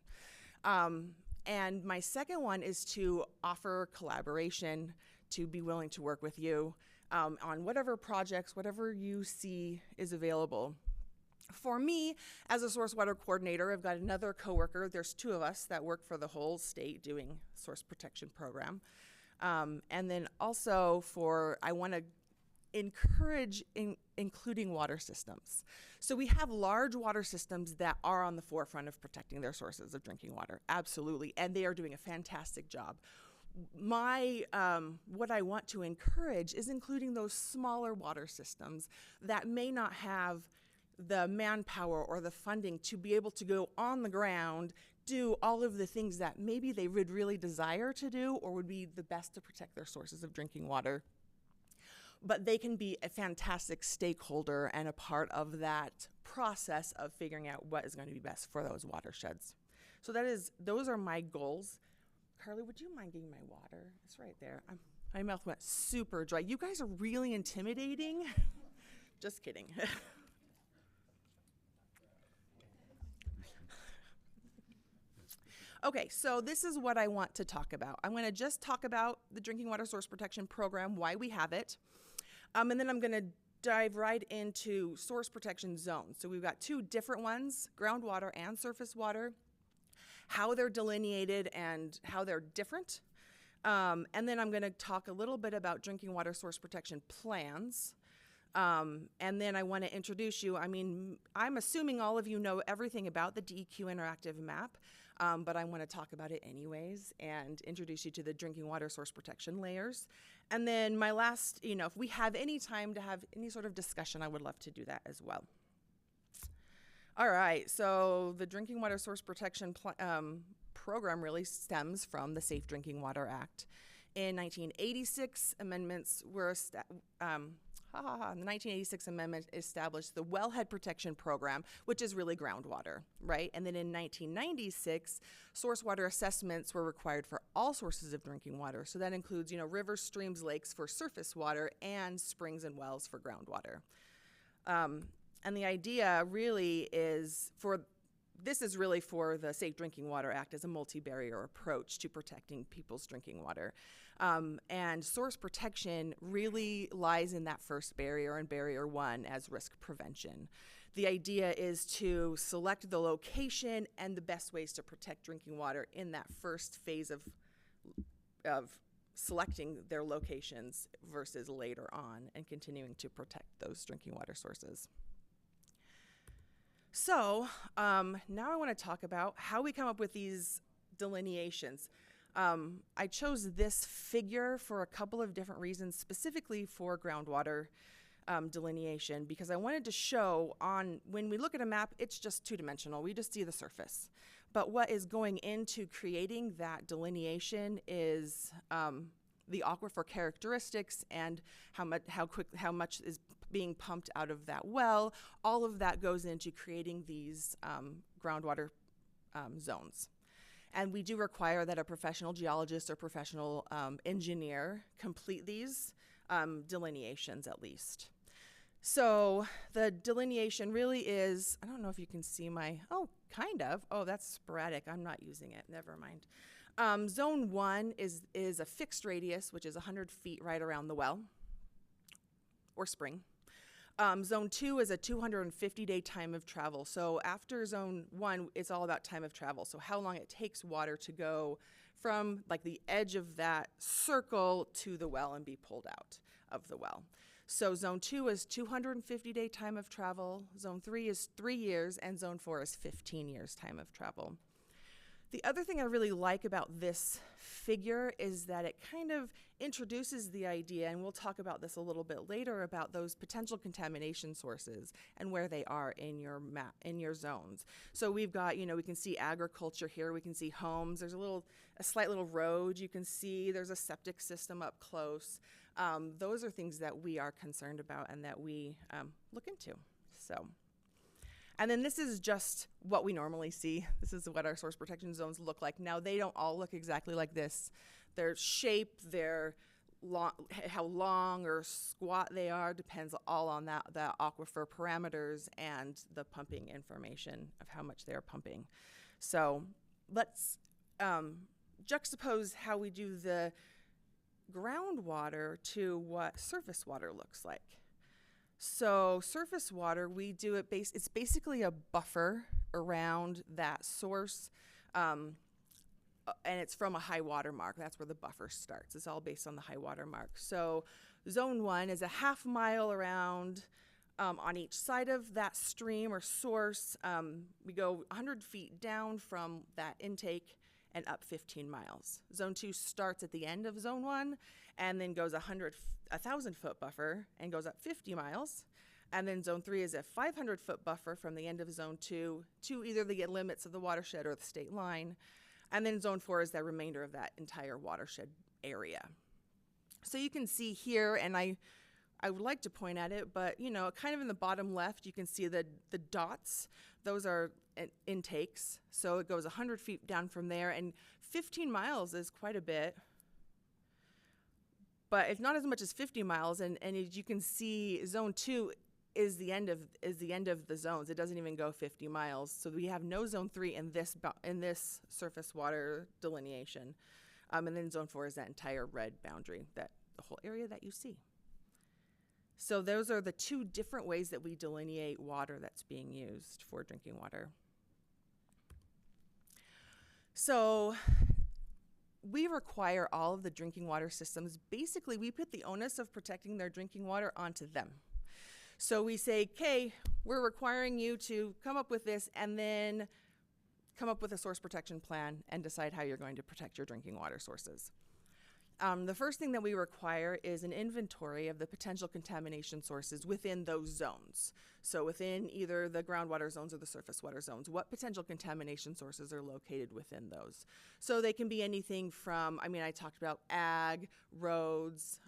And my second one is to offer collaboration, to be willing to work with you on whatever projects, whatever you see is available. For me, as a source water coordinator, I've got another coworker. There's 2 of us that work for the whole state doing source protection program. And then also I want to encourage including water systems. So we have large water systems that are on the forefront of protecting their sources of drinking water, absolutely, and they are doing a fantastic job. What I want to encourage is including those smaller water systems that may not have the manpower or the funding to be able to go on the ground, do all of the things that maybe they would really desire to do or would be the best to protect their sources of drinking water. But they can be a fantastic stakeholder and a part of that process of figuring out what is going to be best for those watersheds. So those are my goals. Carly, would you mind getting my water? It's right there. My mouth went super dry. You guys are really intimidating. Just kidding. Okay, so this is what I want to talk about. I'm going to just talk about the Drinking Water Source Protection Program, why we have it, and then I'm going to dive right into source protection zones. So we've got two different ones, groundwater and surface water, how they're delineated and how they're different. And then I'm going to talk a little bit about drinking water source protection plans. And then I want to introduce you. I mean, I'm assuming all of you know everything about the DEQ interactive map, but I want to talk about it anyways and introduce you to the drinking water source protection layers. And then my last, if we have any time to have any sort of discussion, I would love to do that as well. All right, so the Drinking Water Source Protection program really stems from the Safe Drinking Water Act. In 1986, amendments were the 1986 amendment established the Wellhead Protection Program, which is really groundwater, right? And then in 1996, source water assessments were required for all sources of drinking water. So that includes, rivers, streams, lakes for surface water, and springs and wells for groundwater. And the idea really is this is really for the Safe Drinking Water Act as a multi-barrier approach to protecting people's drinking water. And source protection really lies in that first barrier, and barrier one as risk prevention. The idea is to select the location and the best ways to protect drinking water in that first phase of selecting their locations versus later on and continuing to protect those drinking water sources. So now I want to talk about how we come up with these delineations. I chose this figure for a couple of different reasons, specifically for groundwater delineation, because I wanted to show when we look at a map, it's just two-dimensional. We just see the surface. But what is going into creating that delineation is the aquifer characteristics and how much is being pumped out of that well. All of that goes into creating these groundwater zones. And we do require that a professional geologist or professional engineer complete these delineations at least. So the delineation really is, I don't know if you can see kind of. Oh, that's sporadic. I'm not using it. Never mind. Zone 1 is a fixed radius, which is 100 feet right around the well or spring. Zone 2 is a 250-day time of travel. So after Zone 1, it's all about time of travel. So how long it takes water to go from the edge of that circle to the well and be pulled out of the well. So Zone 2 is 250-day time of travel. Zone 3 is 3 years, and Zone 4 is 15 years time of travel. The other thing I really like about this figure is that it kind of introduces the idea, and we'll talk about this a little bit later, about those potential contamination sources and where they are in your map, in your zones. So we've got, we can see agriculture here, we can see homes, there's a slight little road you can see, there's a septic system up close. Those are things that we are concerned about and that we look into. And then this is just what we normally see. This is what our source protection zones look like. Now, they don't all look exactly like this. Their shape, how long or squat they are depends all on the aquifer parameters and the pumping information of how much they're pumping. So let's juxtapose how we do the groundwater to what surface water looks like. So surface water, we do it's basically a buffer around that source, and it's from a high water mark. That's where the buffer starts. It's all based on the high water mark. So Zone 1 is a half mile around on each side of that stream or source. We go 100 feet down from that intake and up 15 miles. Zone 2 starts at the end of Zone 1 and then goes 1,000-foot buffer and goes up 50 miles. And then zone 3 is a 500-foot buffer from the end of zone 2 to either the limits of the watershed or the state line. And then zone 4 is the remainder of that entire watershed area. So you can see here, and I would like to point at it, but you know, kind of in the bottom left, you can see the dots. Those are intakes. So it goes 100 feet down from there, and 15 miles is quite a bit. But it's not as much as 50 miles, and as you can see, zone 2 is the end of the zones. It doesn't even go 50 miles. So we have no zone 3 in this surface water delineation. And then zone 4 is that entire red boundary, the whole area that you see. So those are the two different ways that we delineate water that's being used for drinking water. So we require all of the drinking water systems. Basically, we put the onus of protecting their drinking water onto them. So we say, okay, we're requiring you to come up with this and then come up with a source protection plan and decide how you're going to protect your drinking water sources. The first thing that we require is an inventory of the potential contamination sources within those zones. So within either the groundwater zones or the surface water zones, what potential contamination sources are located within those? So they can be anything from, I mean, I talked about ag, roads,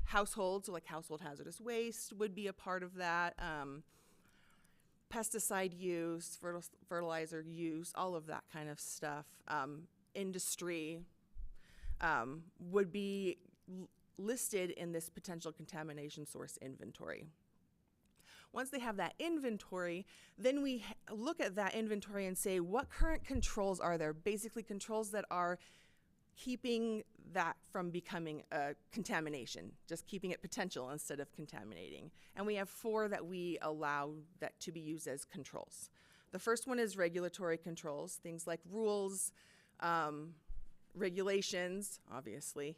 households, so like household hazardous waste would be a part of that. Pesticide use, fertilizer use, all of that kind of stuff. Industry would be listed in this potential contamination source inventory. Once they have that inventory, then we look at that inventory and say, what current controls are there? Basically controls that are keeping that from becoming a contamination, just keeping it potential instead of contaminating. And we have 4 that we allow that to be used as controls. The first one is regulatory controls, things like rules, regulations, obviously,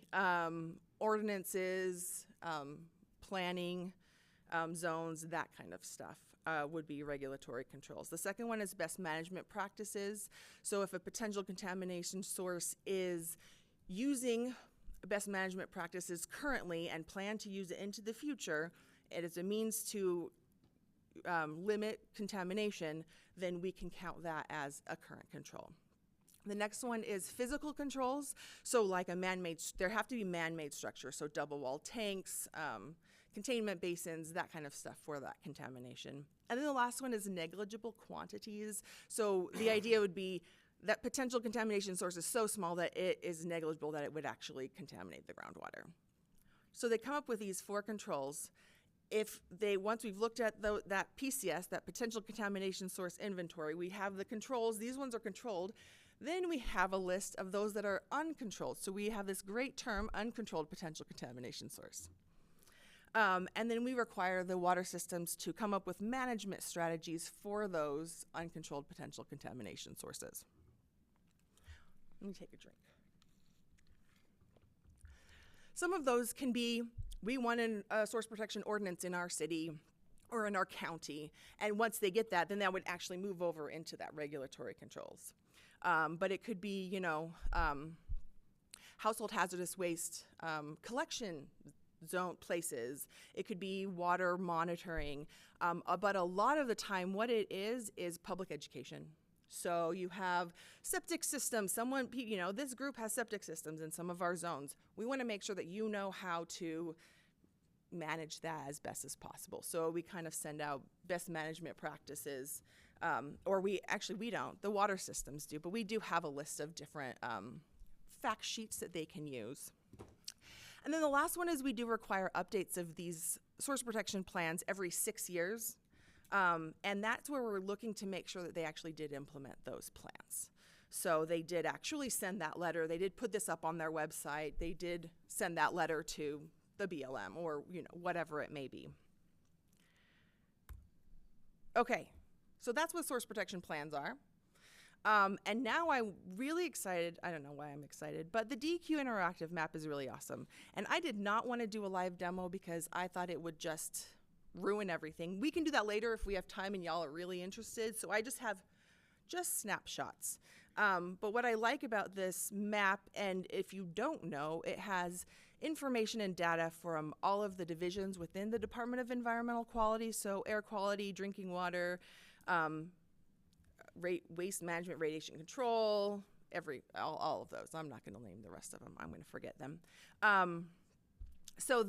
ordinances, planning, zones, that kind of stuff would be regulatory controls. The second one is best management practices. So if a potential contamination source is using best management practices currently and plan to use it into the future, it is a means to limit contamination, then we can count that as a current control. The next one is physical controls. So like a man-made, there have to be man-made structures, so double wall tanks, containment basins, that kind of stuff for that contamination. And then the last one is negligible quantities. So the idea would be that potential contamination source is so small that it is negligible that it would actually contaminate the groundwater. So they come up with these 4 controls. If they, once we've looked at that PCS, that potential contamination source inventory, we have the controls, these ones are controlled. Then we have a list of those that are uncontrolled. So we have this great term, uncontrolled potential contamination source. And then we require the water systems to come up with management strategies for those uncontrolled potential contamination sources. Let me take a drink. Some of those can be, we want a source protection ordinance in our city or in our county. And once they get that, then that would actually move over into that regulatory controls. But it could be, you know, household hazardous waste collection zone places. It could be water monitoring. But a lot of the time what it is public education. So you have septic systems. Someone, you know, this group has septic systems in some of our zones. We want to make sure that you know how to manage that as best as possible. So we kind of send out best management practices, or we don't, the water systems do, but we do have a list of different fact sheets that they can use. And then the last one is we do require updates of these source protection plans every 6 years. And that's where we're looking to make sure that they actually did implement those plans. So they did actually send that letter. They did put this up on their website. They did send that letter to the BLM or, you know, whatever it may be. Okay, so that's what source protection plans are. And now I'm really excited. I don't know why I'm excited, but the DEQ interactive map is really awesome. And I did not want to do a live demo because I thought it would just ruin everything. We can do that later if we have time and y'all are really interested. So I just have snapshots. But what I like about this map, and if you don't know, it has information and data from all of the divisions within the Department of Environmental Quality, so air quality, drinking water, waste management, radiation control, all of those. I'm not going to name the rest of them. I'm going to forget them. So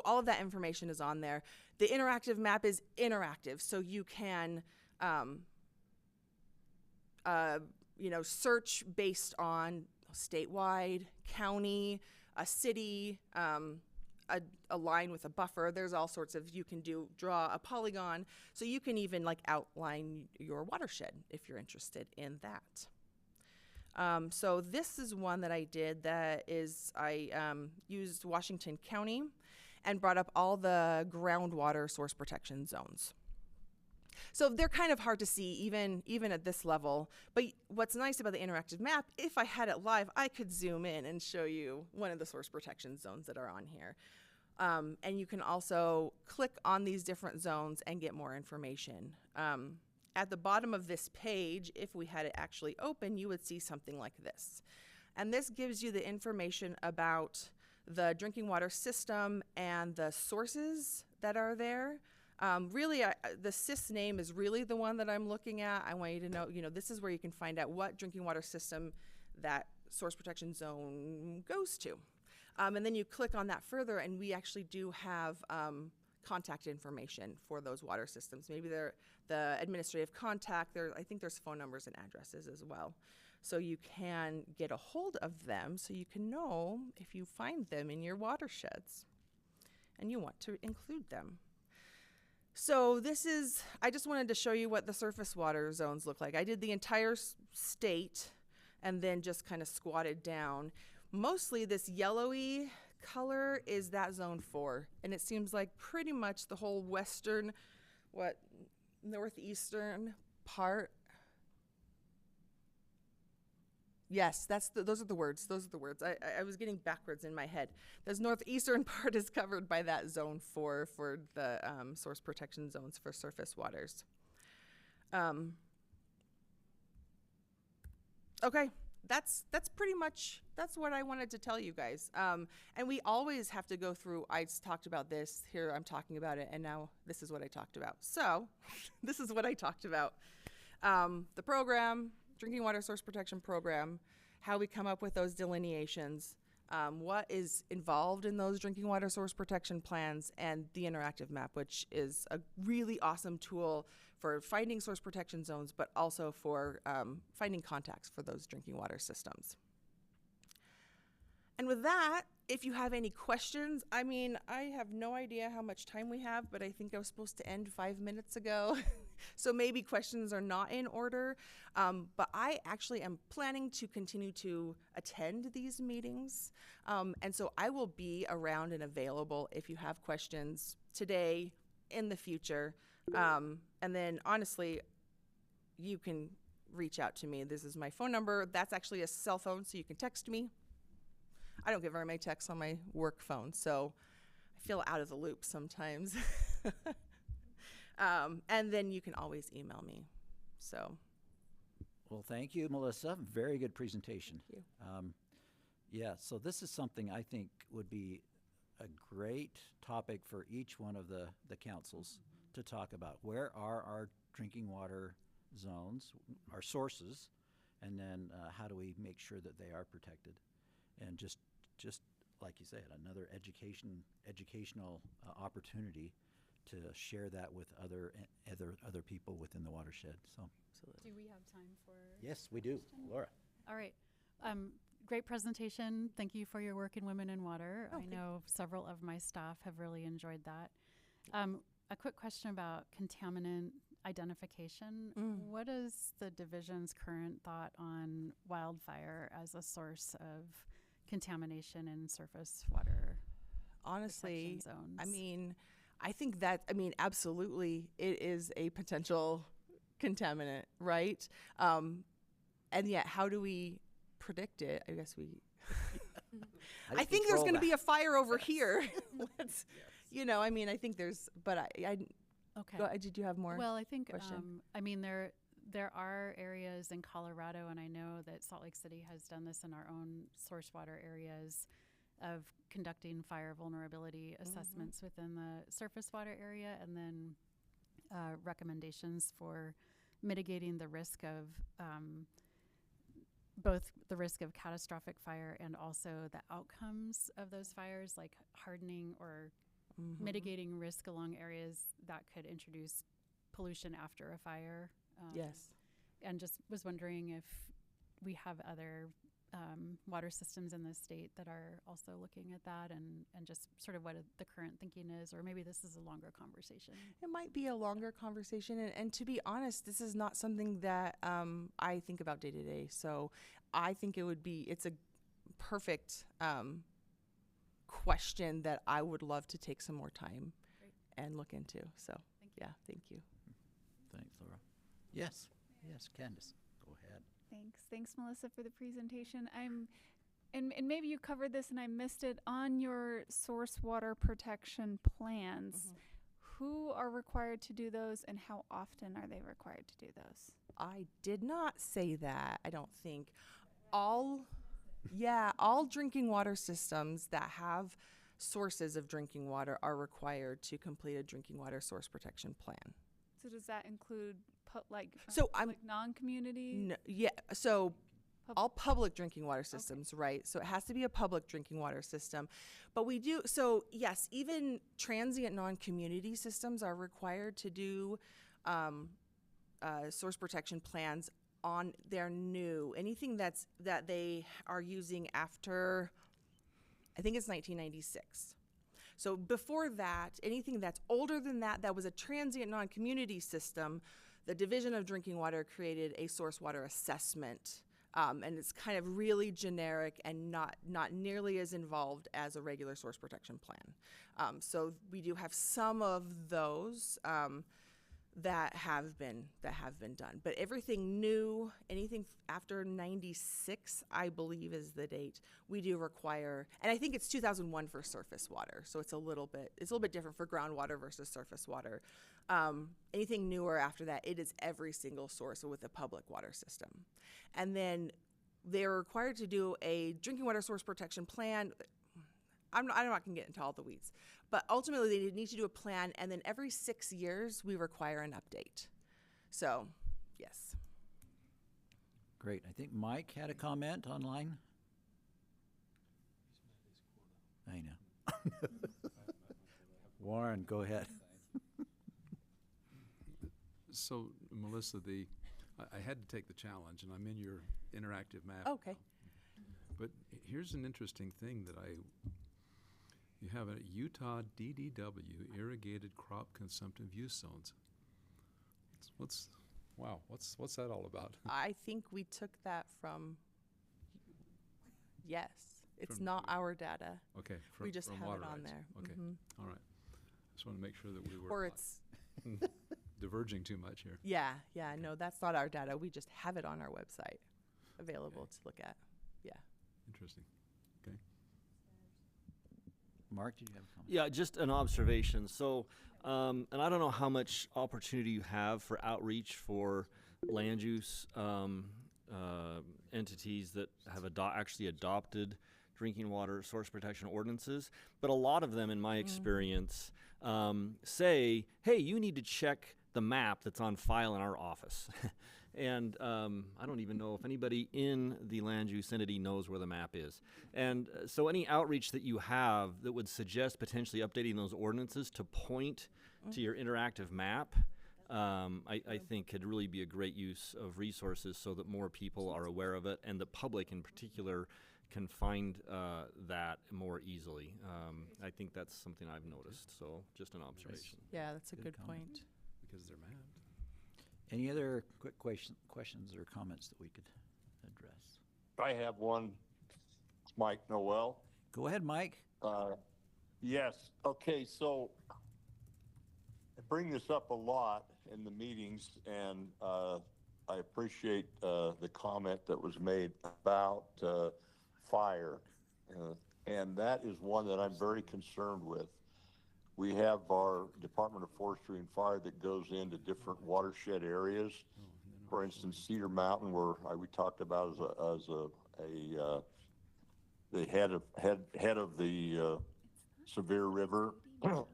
all of that information is on there. The interactive map is interactive, so you can, search based on statewide, county, a city, a line with a buffer. There's all sorts of, you can draw a polygon, so you can even like outline your watershed if you're interested in that. So this is one that I did I used Washington County and brought up all the groundwater source protection zones. So they're kind of hard to see even at this level, but what's nice about the interactive map, if I had it live, I could zoom in and show you one of the source protection zones that are on here. And you can also click on these different zones and get more information. At the bottom of this page, if we had it actually open, you would see something like this. And this gives you the information about the drinking water system and the sources that are there. Really, the SIS name is really the one that I'm looking at. I want you to know, this is where you can find out what drinking water system that source protection zone goes to. And then you click on that further, and we actually do have contact information for those water systems. Maybe they're the administrative contact. I think there's phone numbers and addresses as well. So you can get a hold of them so you can know if you find them in your watersheds and you want to include them. So I just wanted to show you what the surface water zones look like. I did the entire state and then just kind of squatted down. Mostly this yellowy color is that zone 4, and it seems like pretty much the whole northeastern part. Yes, those are the words. I was getting backwards in my head. This northeastern part is covered by that zone 4 for the source protection zones for surface waters. Okay. That's pretty much, that's what I wanted to tell you guys. And we always have to go through, I talked about this, here I'm talking about it, and now this is what I talked about. So, this is what I talked about. The program, Drinking Water Source Protection Program, how we come up with those delineations, what is involved in those drinking water source protection plans, and the interactive map, which is a really awesome tool for finding source protection zones, but also for finding contacts for those drinking water systems. And with that, if you have any questions, I have no idea how much time we have, but I think I was supposed to end 5 minutes ago. So maybe questions are not in order, but I actually am planning to continue to attend these meetings. And so I will be around and available if you have questions today, in the future. And then honestly, you can reach out to me. This is my phone number. That's actually a cell phone, so you can text me. I don't get very many texts on my work phone, so I feel out of the loop sometimes. And then you can always email me. So. Well, thank you, Melissa. Very good presentation. Thank you. Yeah, so this is something I think would be a great topic for each one of the councils to talk about. Where are our drinking water zones, our sources, and then how do we make sure that they are protected? And just like you said, another educational opportunity to share that with other people within the watershed. So, do we have time for? Yes, we do, Laura. All right. Great presentation. Thank you for your work in Women in Water. I know several of my staff have really enjoyed that. A quick question about contaminant identification. What is the division's current thought on wildfire as a source of contamination in surface water? Honestly, zones? I think that, absolutely it is a potential contaminant, right? And yet, how do we predict it? I guess I think there's going to be a fire over here. Let's, I think there's, but okay. Did you have more? Well, I think, question? there are areas in Colorado, and I know that Salt Lake City has done this in our own source water areas, of conducting fire vulnerability assessments within the surface water area, and then recommendations for mitigating the risk of both the risk of catastrophic fire and also the outcomes of those fires, like hardening or mitigating risk along areas that could introduce pollution after a fire. Yes. And just was wondering if we have other water systems in the state that are also looking at that, and just sort of what the current thinking is, or maybe this is a longer conversation. It might be a longer conversation, and to be honest, this is not something that I think about day to day. So I think it's a perfect question that I would love to take some more time and look into. So thank you. Thanks, Laura. Yes, Candace, go ahead. Thanks, Melissa, for the presentation. And maybe you covered this and I missed it. On your source water protection plans, who are required to do those, and how often are they required to do those? I did not say that, I don't think. All drinking water systems that have sources of drinking water are required to complete a drinking water source protection plan. So does that include like non-community? So all public drinking water systems, right? So it has to be a public drinking water system. But we do, so yes, even transient non-community systems are required to do source protection plans on their new, anything that they are using after, I think it's 1996. So before that, anything that's older than that was a transient non-community system, the Division of Drinking Water created a source water assessment. And it's kind of really generic and not nearly as involved as a regular source protection plan. So we do have some of those that have been done. But everything new, anything after 96, I believe is the date, we do require, and I think it's 2001 for surface water. So it's a little bit different for groundwater versus surface water. Anything newer after that, it is every single source with a public water system. And then they're required to do a drinking water source protection plan. I'm not going to get into all the weeds, but ultimately they need to do a plan, and then every 6 years we require an update. So, yes. Great. I think Mike had a comment online. I know. Warren, go ahead. So, Melissa, I had to take the challenge, and I'm in your interactive map. Okay. But here's an interesting thing that you have a Utah DDW, irrigated crop consumptive use zones. What's that all about? I think we took that from, yes, it's not our data. Okay. We just from have water it on rights. there. Okay. All right. Just want to make sure that we were Or it's diverging too much here. Yeah, no, that's not our data. We just have it on our website available to look at. Yeah. Interesting. Okay. Mark, did you have a comment? Yeah, just an observation. So, and I don't know how much opportunity you have for outreach for land use entities that have actually adopted drinking water source protection ordinances, but a lot of them, in my experience, say, hey, you need to check the map that's on file in our office. And I don't even know if anybody in the land use entity knows where the map is. And so any outreach that you have that would suggest potentially updating those ordinances to point to your interactive map, I think could really be a great use of resources so that more people are aware of it, and the public in particular can find that more easily. I think that's something I've noticed, so just an observation. Yeah, that's a good comment. point. Because they're mad. Any other quick questions or comments that we could address? I have one. It's Mike Noel. Go ahead, Mike. Yes. Okay, so I bring this up a lot in the meetings, and I appreciate the comment that was made about fire. And that is one that I'm very concerned with. We have our Department of Forestry and Fire that goes into different watershed areas. For instance, Cedar Mountain, where we talked about as a the head of the Sevier River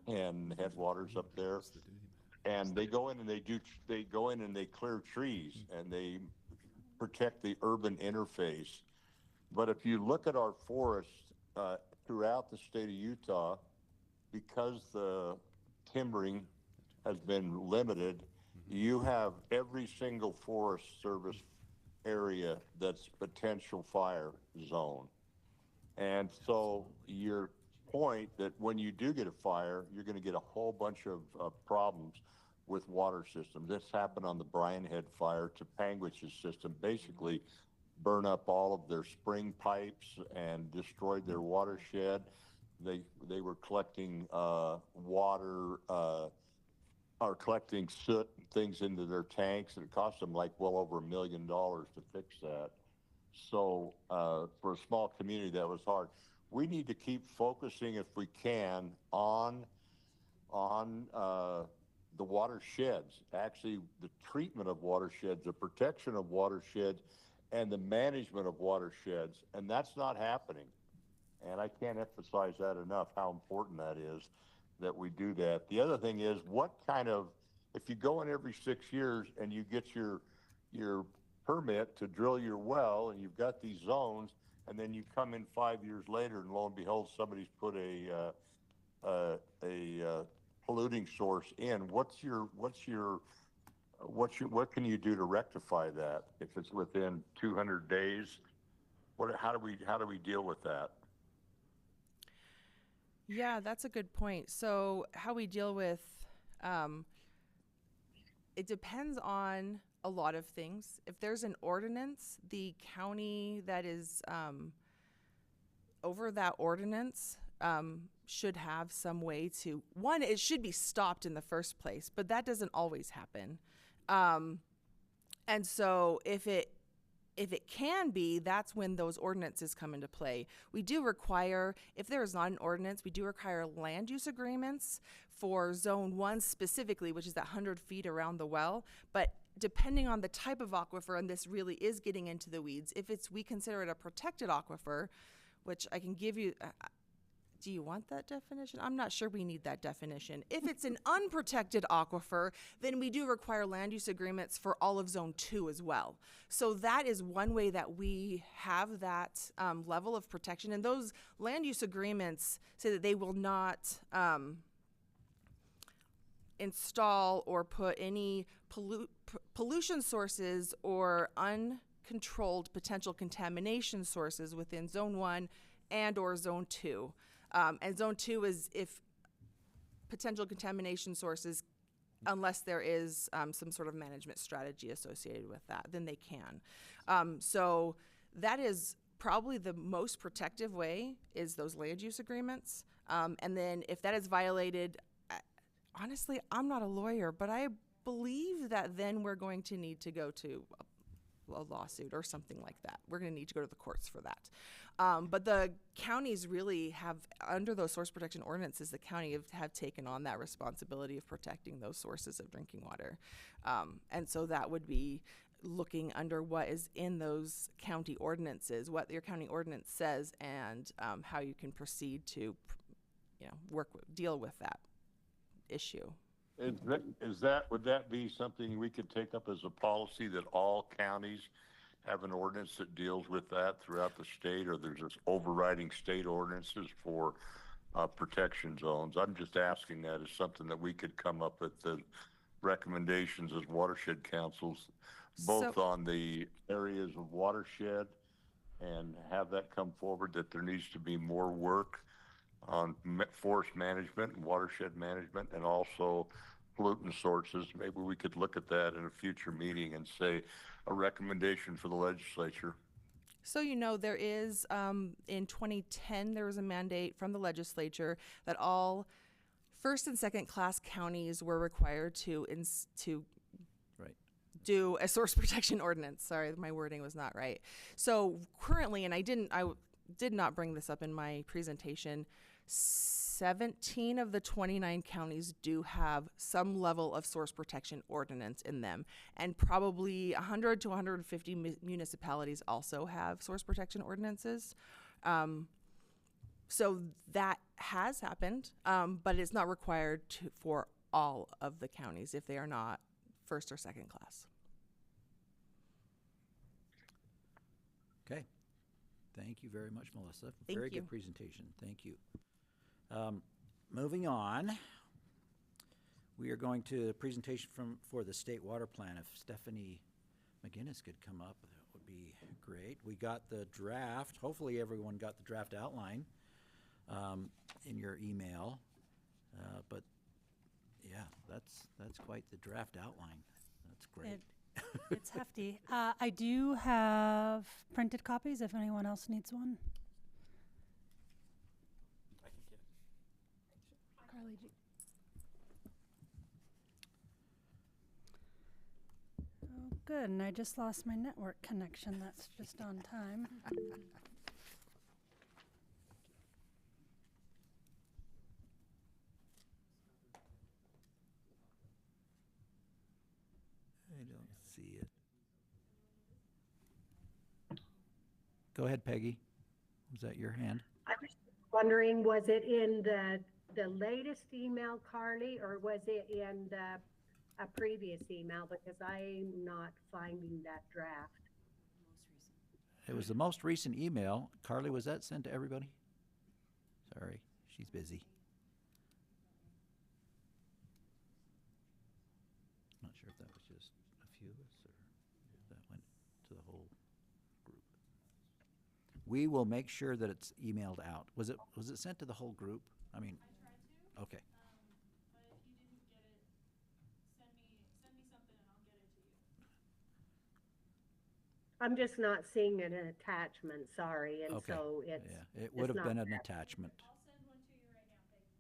and headwaters up there. And they go in and they clear trees and they protect the urban interface. But if you look at our forests throughout the state of Utah, because the timbering has been limited, you have every single Forest Service area that's potential fire zone. And so your point that when you do get a fire, you're going to get a whole bunch of problems with water systems. This happened on the Bryan Head fire. Topangwich's system basically burn up all of their spring pipes and destroyed their watershed. They were collecting water or collecting soot and things into their tanks, and it cost them like well over $1 million to fix that. So for a small community, that was hard. We need to keep focusing, if we can, on the watersheds, actually the treatment of watersheds, the protection of watersheds, and the management of watersheds, and that's not happening. And I can't emphasize that enough, how important that is, that we do that. The other thing is, if you go in every 6 years and you get your permit to drill your well and you've got these zones, and then you come in 5 years later and lo and behold, somebody's put a polluting source in, what can you do to rectify that if it's within 200 days? How do we deal with that? Yeah, that's a good point. So how we deal with, it depends on a lot of things. If there's an ordinance, the county that is over that ordinance should have some way to, one, it should be stopped in the first place, but that doesn't always happen. And so if it can be, that's when those ordinances come into play. We do require, if there is not an ordinance, we do require land use agreements for zone 1 specifically, which is that 100 feet around the well. But depending on the type of aquifer, and this really is getting into the weeds, if we consider it a protected aquifer, which I can give you, do you want that definition? I'm not sure we need that definition. If it's an unprotected aquifer, then we do require land use agreements for all of zone 2 as well. So that is one way that we have that level of protection. And those land use agreements say that they will not install or put any pollution sources or uncontrolled potential contamination sources within zone 1 and or zone 2. And zone 2 is if potential contamination sources, unless there is some sort of management strategy associated with that, then they can. So that is probably the most protective way, is those land use agreements. And then if that is violated, honestly, I'm not a lawyer, but I believe that then we're going to need to go to a lawsuit or something like that. We're going to need to go to the courts for that. But the counties really have, under those source protection ordinances, the county have taken on that responsibility of protecting those sources of drinking water. And so that would be looking under what is in those county ordinances, what your county ordinance says, and how you can proceed to, deal with that issue. Would that be something we could take up as a policy, that all counties have an ordinance that deals with that throughout the state, or there's just overriding state ordinances for protection zones? I'm just asking that as something that we could come up with the recommendations as watershed councils, both on the areas of watershed, and have that come forward, that there needs to be more work on forest management and watershed management, and also pollutant sources. Maybe we could look at that in a future meeting and say a recommendation for the legislature. So, there is, in 2010, there was a mandate from the legislature that all first and second class counties were required to do a source protection ordinance. Sorry, my wording was not right. So currently, and I did not bring this up in my presentation, 17 of the 29 counties do have some level of source protection ordinance in them, and probably 100 to 150 municipalities also have source protection ordinances. So that has happened, but it's not required for all of the counties if they are not first or second class. Okay. Thank you very much, Melissa. Thank Very you. good presentation. Thank you. Moving on, we are going to a presentation for the state water plan. If Stephanie McGinnis could come up, that would be great. We got the draft. Hopefully everyone got the draft outline in your email. But yeah, that's quite the draft outline. That's great. It's hefty. I do have printed copies if anyone else needs one. I can get Carly, oh, good. And I just lost my network connection. That's just on time. I don't see it. Go ahead, Peggy. Was that your hand? I was wondering, was it in the latest email, Carly, or was it in a previous email? Because I'm not finding that draft. It was the most recent email. Carly, was that sent to everybody? Sorry, she's busy. Not sure if that was just a few of us or if that went to the whole group. We will make sure that it's emailed out. Was it sent to the whole group? I mean, I tried to. Okay. But if you didn't get it, send me something and I'll get it to you. I'm just not seeing an attachment, sorry, and Okay. so it's Yeah, it would have not been an there. attachment. I'll send one to you right now, Peggy.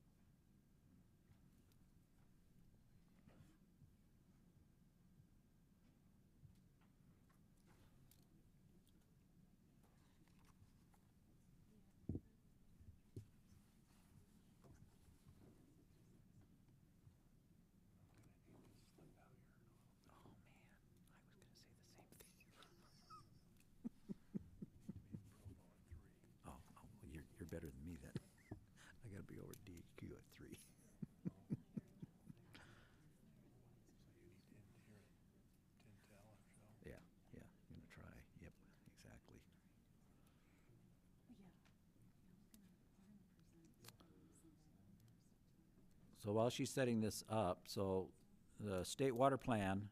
Oh, well, you're better than me then. I gotta be over DQ at 3. Yeah, I'm gonna try. Yep, exactly. So while she's setting this up, so the state water plan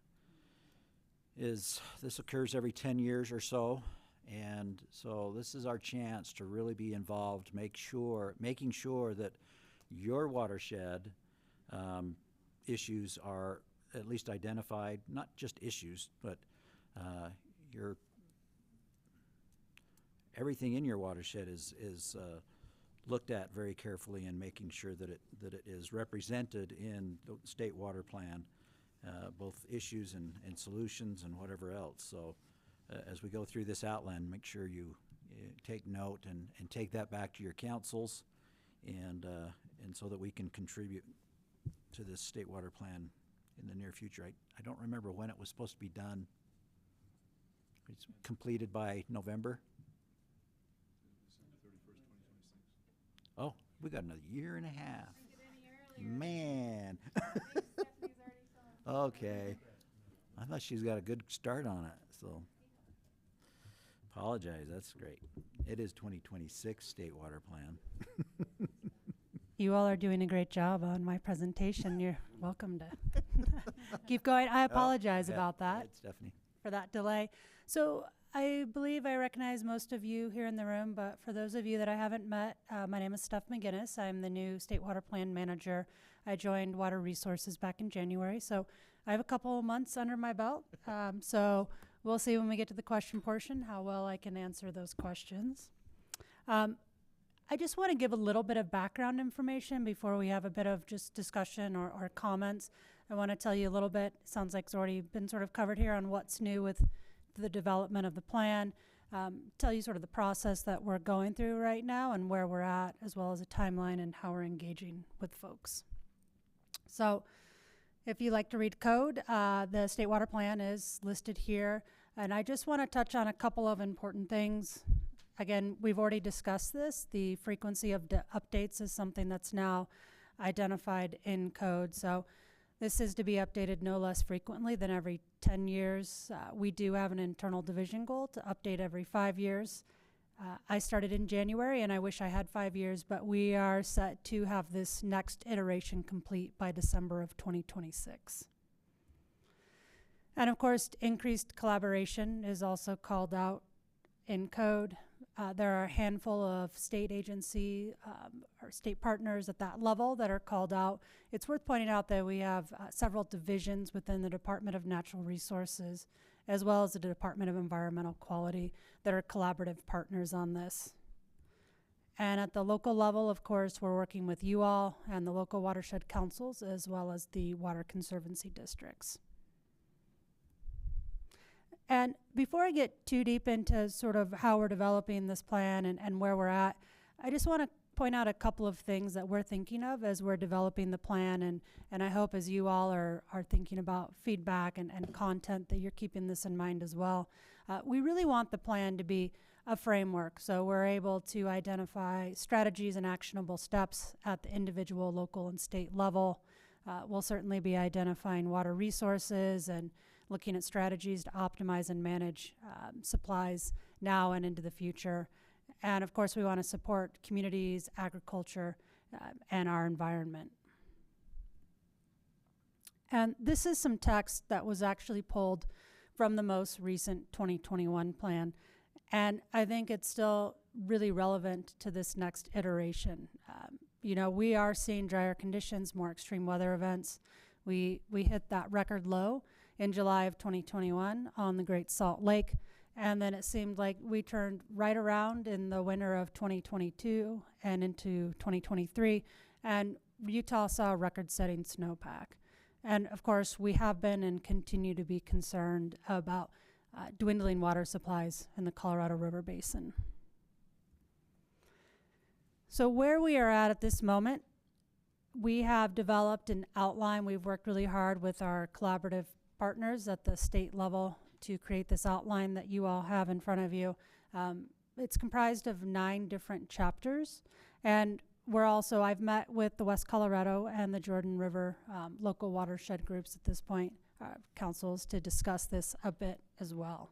this occurs every 10 years or so. And so this is our chance to really be involved, making sure that your watershed issues are at least identified, not just issues, but everything in your watershed is looked at very carefully and making sure that it is represented in the state water plan, both issues and solutions and whatever else. So as we go through this outline, make sure you take note and take that back to your councils and so that we can contribute to this state water plan in the near future. I don't remember when it was supposed to be done. It's completed by November. Oh, we got another year and a half. Man. Okay. I thought she's got a good start on it, so apologize. That's great. It is 2026 state water plan. You all are doing a great job on my presentation. You're welcome to keep going. I apologize about that. Stephanie. For that delay. So I believe I recognize most of you here in the room, but for those of you that I haven't met, my name is Steph McGinnis. I'm the new State Water Plan Manager. I joined Water Resources back in January, so I have a couple of months under my belt. So we'll see when we get to the question portion how well I can answer those questions. I just want to give a little bit of background information before we have a bit of just discussion or comments. I want to tell you a little bit, sounds like it's already been sort of covered here on what's new with the development of the plan, tell you sort of the process that we're going through right now and where we're at, as well as a timeline and how we're engaging with folks. So if you like to read code, the state water plan is listed here. And I just want to touch on a couple of important things. again, we've already discussed this. The frequency of updates is something that's now identified in code. So this is to be updated no less frequently than every 10 years. We do have an internal division goal to update every 5 years. I started in January, and I wish I had 5 years, but we are set to have this next iteration complete by December of 2026. And of course, increased collaboration is also called out in code. There are a handful of state agency or state partners at that level that are called out. It's worth pointing out that we have several divisions within the Department of Natural Resources, as well as the Department of Environmental Quality, that are collaborative partners on this. And at the local level, of course, we're working with you all and the local watershed councils, as well as the water conservancy districts. And before I get too deep into sort of how we're developing this plan and where we're at, I just want to point out a couple of things that we're thinking of as we're developing the plan, and I hope as you all are thinking about feedback and content that you're keeping this in mind as well. We really want the plan to be a framework, so we're able to identify strategies and actionable steps at the individual, local, and state level. We'll certainly be identifying water resources and looking at strategies to optimize and manage supplies now and into the future. And of course, we want to support communities, agriculture, and our environment. And this is some text that was actually pulled from the most recent 2021 plan. And I think it's still really relevant to this next iteration. You know, we are seeing drier conditions, more extreme weather events. We hit that record low in July of 2021 on the Great Salt Lake. And then it seemed like we turned right around in the winter of 2022 and into 2023, and Utah saw a record-setting snowpack. And of course, we have been and continue to be concerned about dwindling water supplies in the Colorado River Basin. So where we are at this moment, we have developed an outline. We've worked really hard with our collaborative partners at the state level to create this outline that you all have in front of you. It's comprised of 9 different chapters, and I've met with the West Colorado and the Jordan River local watershed groups at this point, councils, to discuss this a bit as well.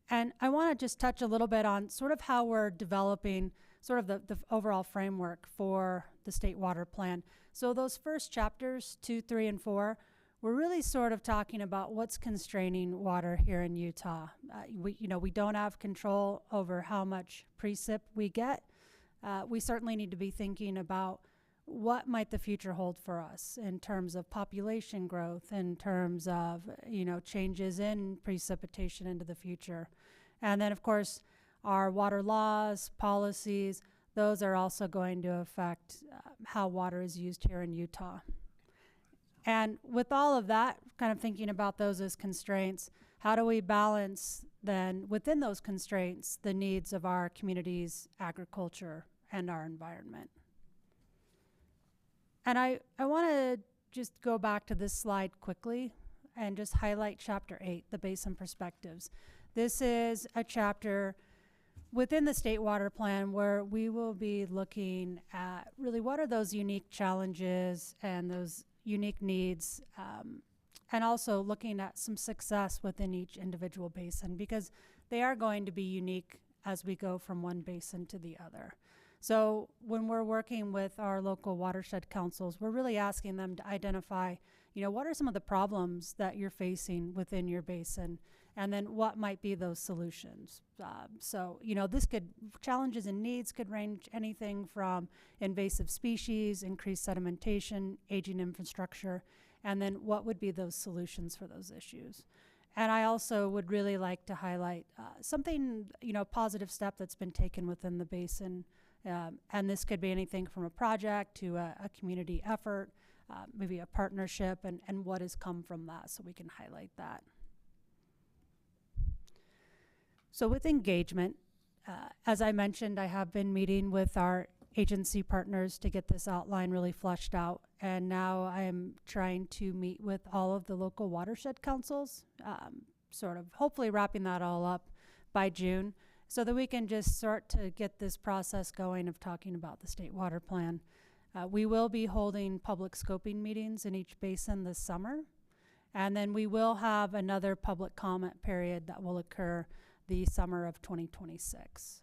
And I want to just touch a little bit on sort of how we're developing sort of the overall framework for the state water plan. So those first chapters, 2, 3, and 4, we're really sort of talking about what's constraining water here in Utah. We don't have control over how much precip we get. We certainly need to be thinking about what might the future hold for us in terms of population growth, in terms of, changes in precipitation into the future. And then, of course, our water laws, policies, those are also going to affect how water is used here in Utah. And with all of that, kind of thinking about those as constraints, how do we balance then within those constraints the needs of our communities, agriculture, and our environment? And I want to just go back to this slide quickly and just highlight Chapter 8, the Basin Perspectives. This is a chapter within the state water plan where we will be looking at really what are those unique challenges and those unique needs, and also looking at some success within each individual basin, because they are going to be unique as we go from one basin to the other. So when we're working with our local watershed councils, we're really asking them to identify, what are some of the problems that you're facing within your basin, and then what might be those solutions. Challenges and needs could range anything from invasive species, increased sedimentation, aging infrastructure, and then what would be those solutions for those issues. And I also would really like to highlight something, positive step that's been taken within the basin. And this could be anything from a project to a community effort, maybe a partnership, and what has come from that, so we can highlight that. So with engagement, as I mentioned, I have been meeting with our agency partners to get this outline really fleshed out, and now I am trying to meet with all of the local watershed councils, sort of hopefully wrapping that all up by June, so that we can just start to get this process going of talking about the state water plan. We will be holding public scoping meetings in each basin this summer, and then we will have another public comment period that will occur the summer of 2026.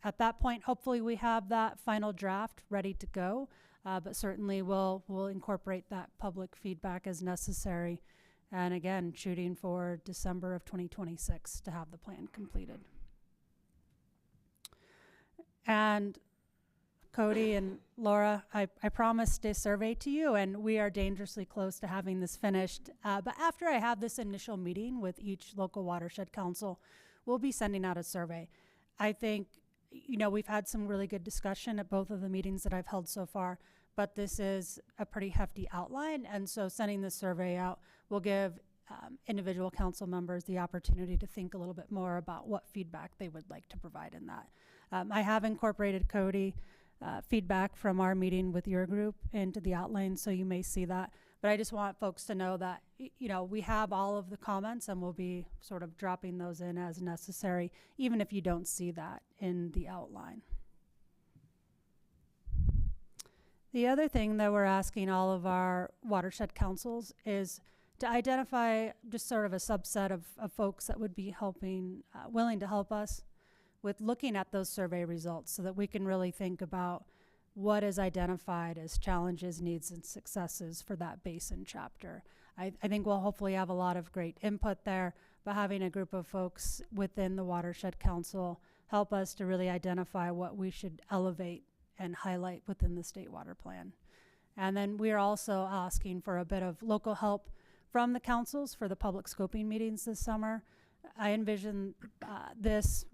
At that point, hopefully we have that final draft ready to go, but certainly we'll incorporate that public feedback as necessary. And again, shooting for December of 2026 to have the plan completed. And Cody and Laura, I promised a survey to you, and we are dangerously close to having this finished. But after I have this initial meeting with each local watershed council, we'll be sending out a survey. I think, we've had some really good discussion at both of the meetings that I've held so far, but this is a pretty hefty outline, and so sending the survey out will give individual council members the opportunity to think a little bit more about what feedback they would like to provide in that. I have incorporated, Cody, feedback from our meeting with your group into the outline, so you may see that. But I just want folks to know that, we have all of the comments, and we'll be sort of dropping those in as necessary, even if you don't see that in the outline. The other thing that we're asking all of our watershed councils is to identify just sort of a subset of folks that would be willing to help us with looking at those survey results so that we can really think about what is identified as challenges, needs, and successes for that basin chapter. I think we'll hopefully have a lot of great input there, but having a group of folks within the Watershed Council help us to really identify what we should elevate and highlight within the state water plan. And then we're also asking for a bit of local help from the councils for the public scoping meetings this summer. I envision this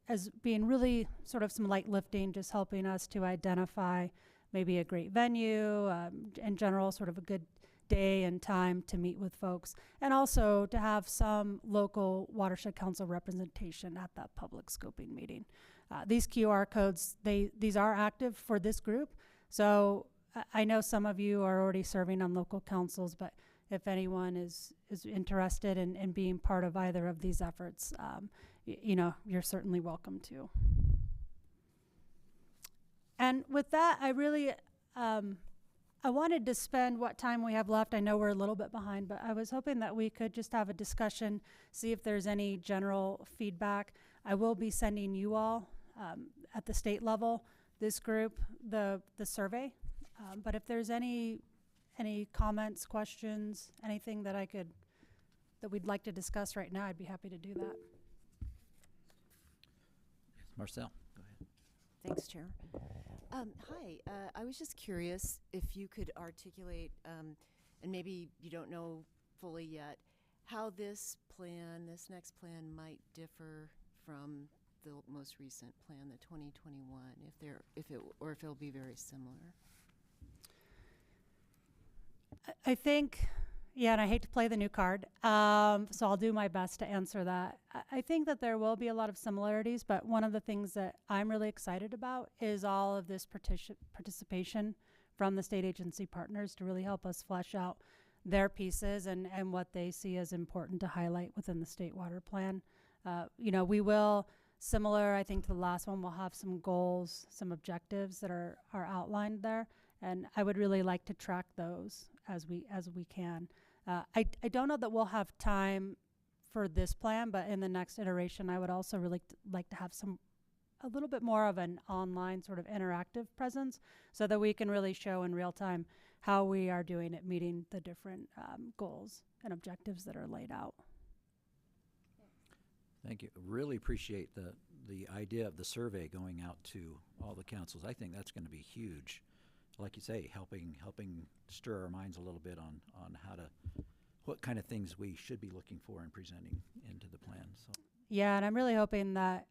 as being really sort of some light lifting, just helping us to identify maybe a great venue, in general, sort of a good day and time to meet with folks, and also to have some local Watershed Council representation at that public scoping meeting. These QR codes, these are active for this group, so I know some of you are already serving on local councils, but if anyone is interested in being part of either of these efforts, you're certainly welcome to. And with that, I really, I wanted to spend what time we have left. I know we're a little bit behind, but I was hoping that we could just have a discussion, see if there's any general feedback. I will be sending you all at the state level, this group, the survey. But if there's any comments, questions, anything that that we'd like to discuss right now, I'd be happy to do that. Marcel, go ahead. Thanks, Chair. Hi, I was just curious if you could articulate, and maybe you don't know fully yet, how this next plan might differ from the most recent plan, the 2021, if it'll be very similar. I think, and I hate to play the new card, so I'll do my best to answer that. I think that there will be a lot of similarities, but one of the things that I'm really excited about is all of this participation from the state agency partners to really help us flesh out their pieces and what they see as important to highlight within the state water plan. We will, similar, I think, to the last one, we'll have some goals, some objectives that are outlined there, and I would really like to track those as we can. I don't know that we'll have time for this plan, but in the next iteration, I would also really like to have a little bit more of an online sort of interactive presence so that we can really show in real time how we are doing at meeting the different goals and objectives that are laid out. Thank you. Really appreciate the idea of the survey going out to all the councils. I think that's going to be huge. Like you say, helping stir our minds a little bit on what kind of things we should be looking for and presenting into the plan. So yeah, and I'm really hoping that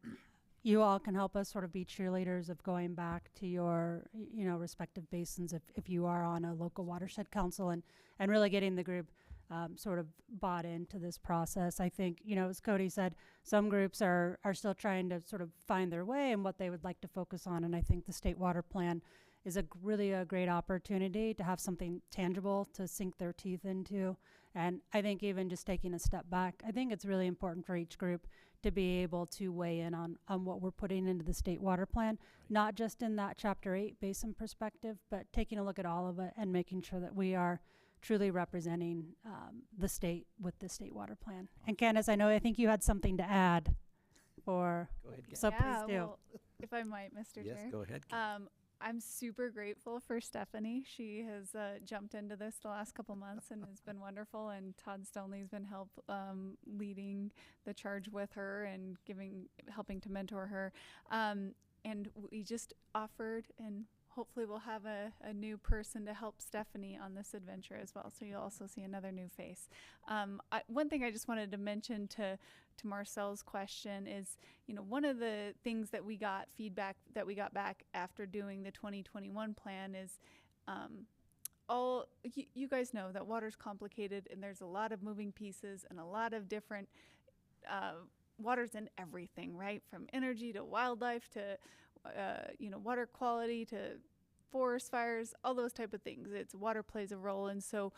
you all can help us sort of be cheerleaders of going back to your respective basins if you are on a local watershed council and really getting the group sort of bought into this process. I think, as Cody said, some groups are still trying to sort of find their way and what they would like to focus on, and I think the state water plan is really a great opportunity to have something tangible to sink their teeth into. And I think even just taking a step back, I think it's really important for each group to be able to weigh in on what we're putting into the state water plan, not just in that Chapter 8 basin perspective, but taking a look at all of it and making sure that we are truly representing the state with the state water plan. And Candace, I think you had something to add for, Go ahead, so Yeah, please do. well, if I might, Mr. Yes, Chair. go ahead. I'm super grateful for Stephanie. She has jumped into this the last couple months and has been wonderful. And Todd Stonley's been leading the charge with her and helping to mentor her. And we just offered, and hopefully we'll have a new person to help Stephanie on this adventure as well. So you'll also see another new face. One thing I just wanted to mention to Marcel's question is, one of the things that we got feedback that we got back after doing the 2021 plan is you guys know that water's complicated and there's a lot of moving pieces and a lot of different water's in everything, right? From energy to wildlife to water quality to forest fires, all those type of things. Water plays a role. And so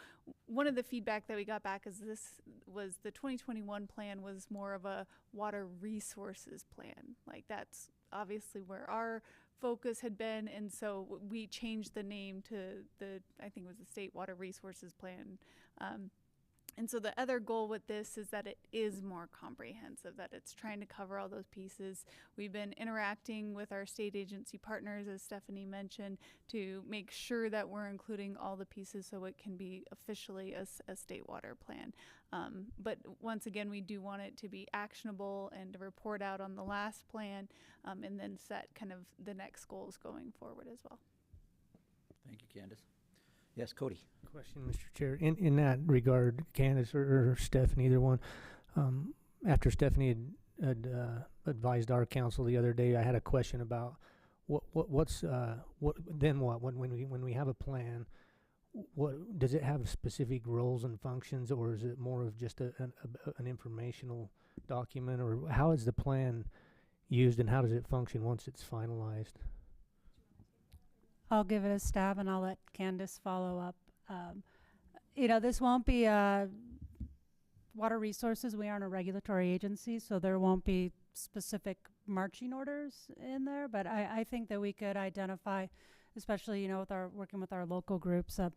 one of the feedback that we got back is the 2021 plan was more of a water resources plan. Like that's obviously where our focus had been. And so we changed the name to I think it was the State Water Resources Plan. And so the other goal with this is that it is more comprehensive, that it's trying to cover all those pieces. We've been interacting with our state agency partners, as Stephanie mentioned, to make sure that we're including all the pieces so it can be officially a state water plan. But once again, we do want it to be actionable and to report out on the last plan and then set kind of the next goals going forward as well. Thank you, Candace. Yes, Cody. Question, Mr. Chair. In that regard, Candace or Stephanie, either one, after Stephanie had advised our council the other day, I had a question about when we have a plan, what does it have specific roles and functions, or is it more of just an informational document, or how is the plan used and how does it function once it's finalized? I'll give it a stab and I'll let Candace follow up. This won't be water resources. We aren't a regulatory agency, so there won't be specific marching orders in there. But I think that we could identify, especially with working with our local groups, of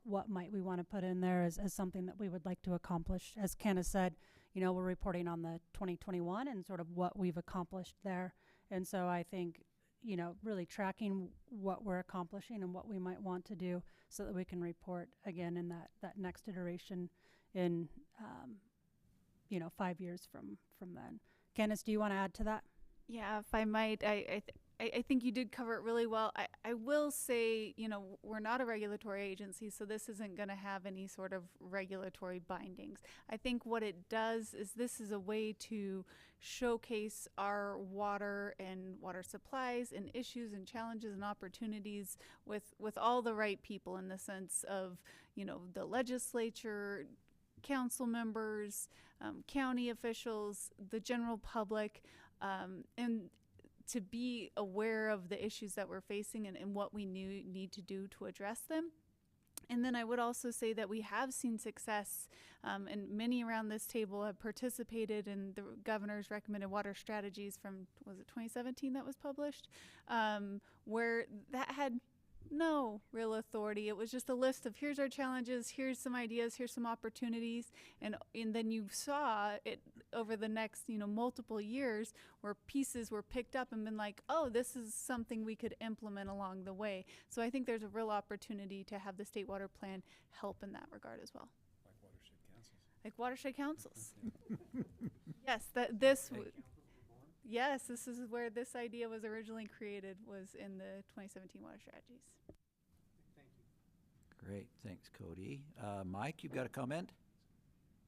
what might we want to put in there as something that we would like to accomplish. As Candace said, we're reporting on the 2021 and sort of what we've accomplished there. And so I think really tracking what we're accomplishing and what we might want to do so that we can report again in that next iteration in 5 years from then. Candace, do you want to add to that? Yeah, if I might, I think you did cover it really well. I will say, we're not a regulatory agency, so this isn't going to have any sort of regulatory bindings. I think what it does is this is a way to showcase our water and water supplies and issues and challenges and opportunities with all the right people, in the sense of, the legislature, council members, county officials, the general public, and to be aware of the issues that we're facing and what we need to do to address them. And then I would also say that we have seen success, and many around this table have participated in the governor's recommended water strategies from, was it 2017 that was published, where that had no real authority. It was just a list of here's our challenges, here's some ideas, here's some opportunities, and then you saw it over the next multiple years where pieces were picked up and been like, oh, this is something we could implement along the way. So I think there's a real opportunity to have the state water plan help in that regard as well. Like watershed councils. Yes, yes, this is where this idea was originally created, was in the 2017 water strategies. Great, thanks, Cody. Mike, you've got a comment?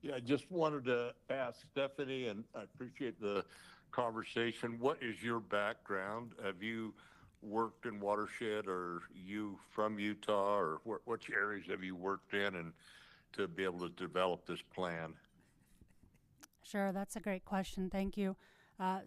Yeah, I just wanted to ask Stephanie, and I appreciate the conversation. What is your background? Have you worked in Watershed, or you from Utah, or which areas have you worked in, and to be able to develop this plan? Sure, that's a great question. Thank you.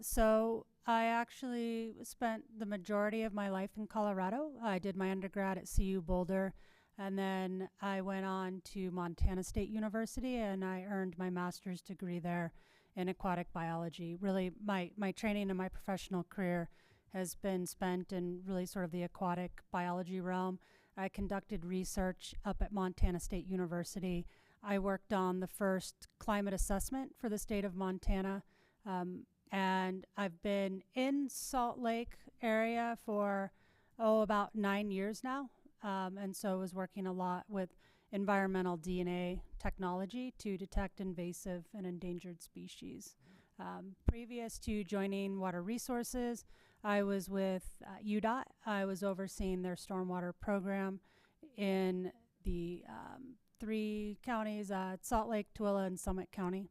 So I actually spent the majority of my life in Colorado. I did my undergrad at CU Boulder, and then I went on to Montana State University, and I earned my master's degree there in aquatic biology. Really, my training and my professional career has been spent in really sort of the aquatic biology realm. I conducted research up at Montana State University. I worked on the first climate assessment for the state of Montana, and I've been in Salt Lake area for, about 9 years now. And so I was working a lot with environmental DNA technology to detect invasive and endangered species. Previous to joining Water Resources, I was with UDOT. I was overseeing their stormwater program in the 3 counties, Salt Lake, Tooele, and Summit County.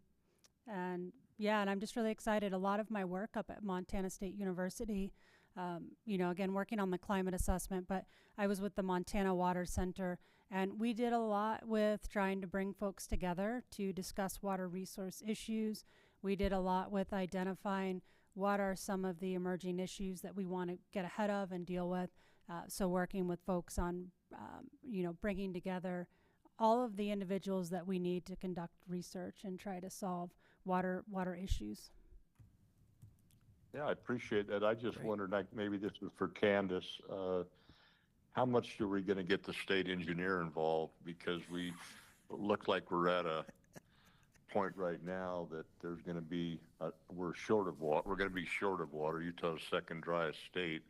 And yeah, and I'm just really excited. A lot of my work up at Montana State University, again, working on the climate assessment, but I was with the Montana Water Center, and we did a lot with trying to bring folks together to discuss water resource issues. We did a lot with identifying what are some of the emerging issues that we want to get ahead of and deal with. So working with folks on, bringing together all of the individuals that we need to conduct research and try to solve water issues. Yeah, I appreciate that. I just wondered, like, maybe this was for Candace, how much are we going to get the state engineer involved? Because we look like we're at a point right now that there's going to be, we're short of water. We're going to be short of water. Utah's second driest state.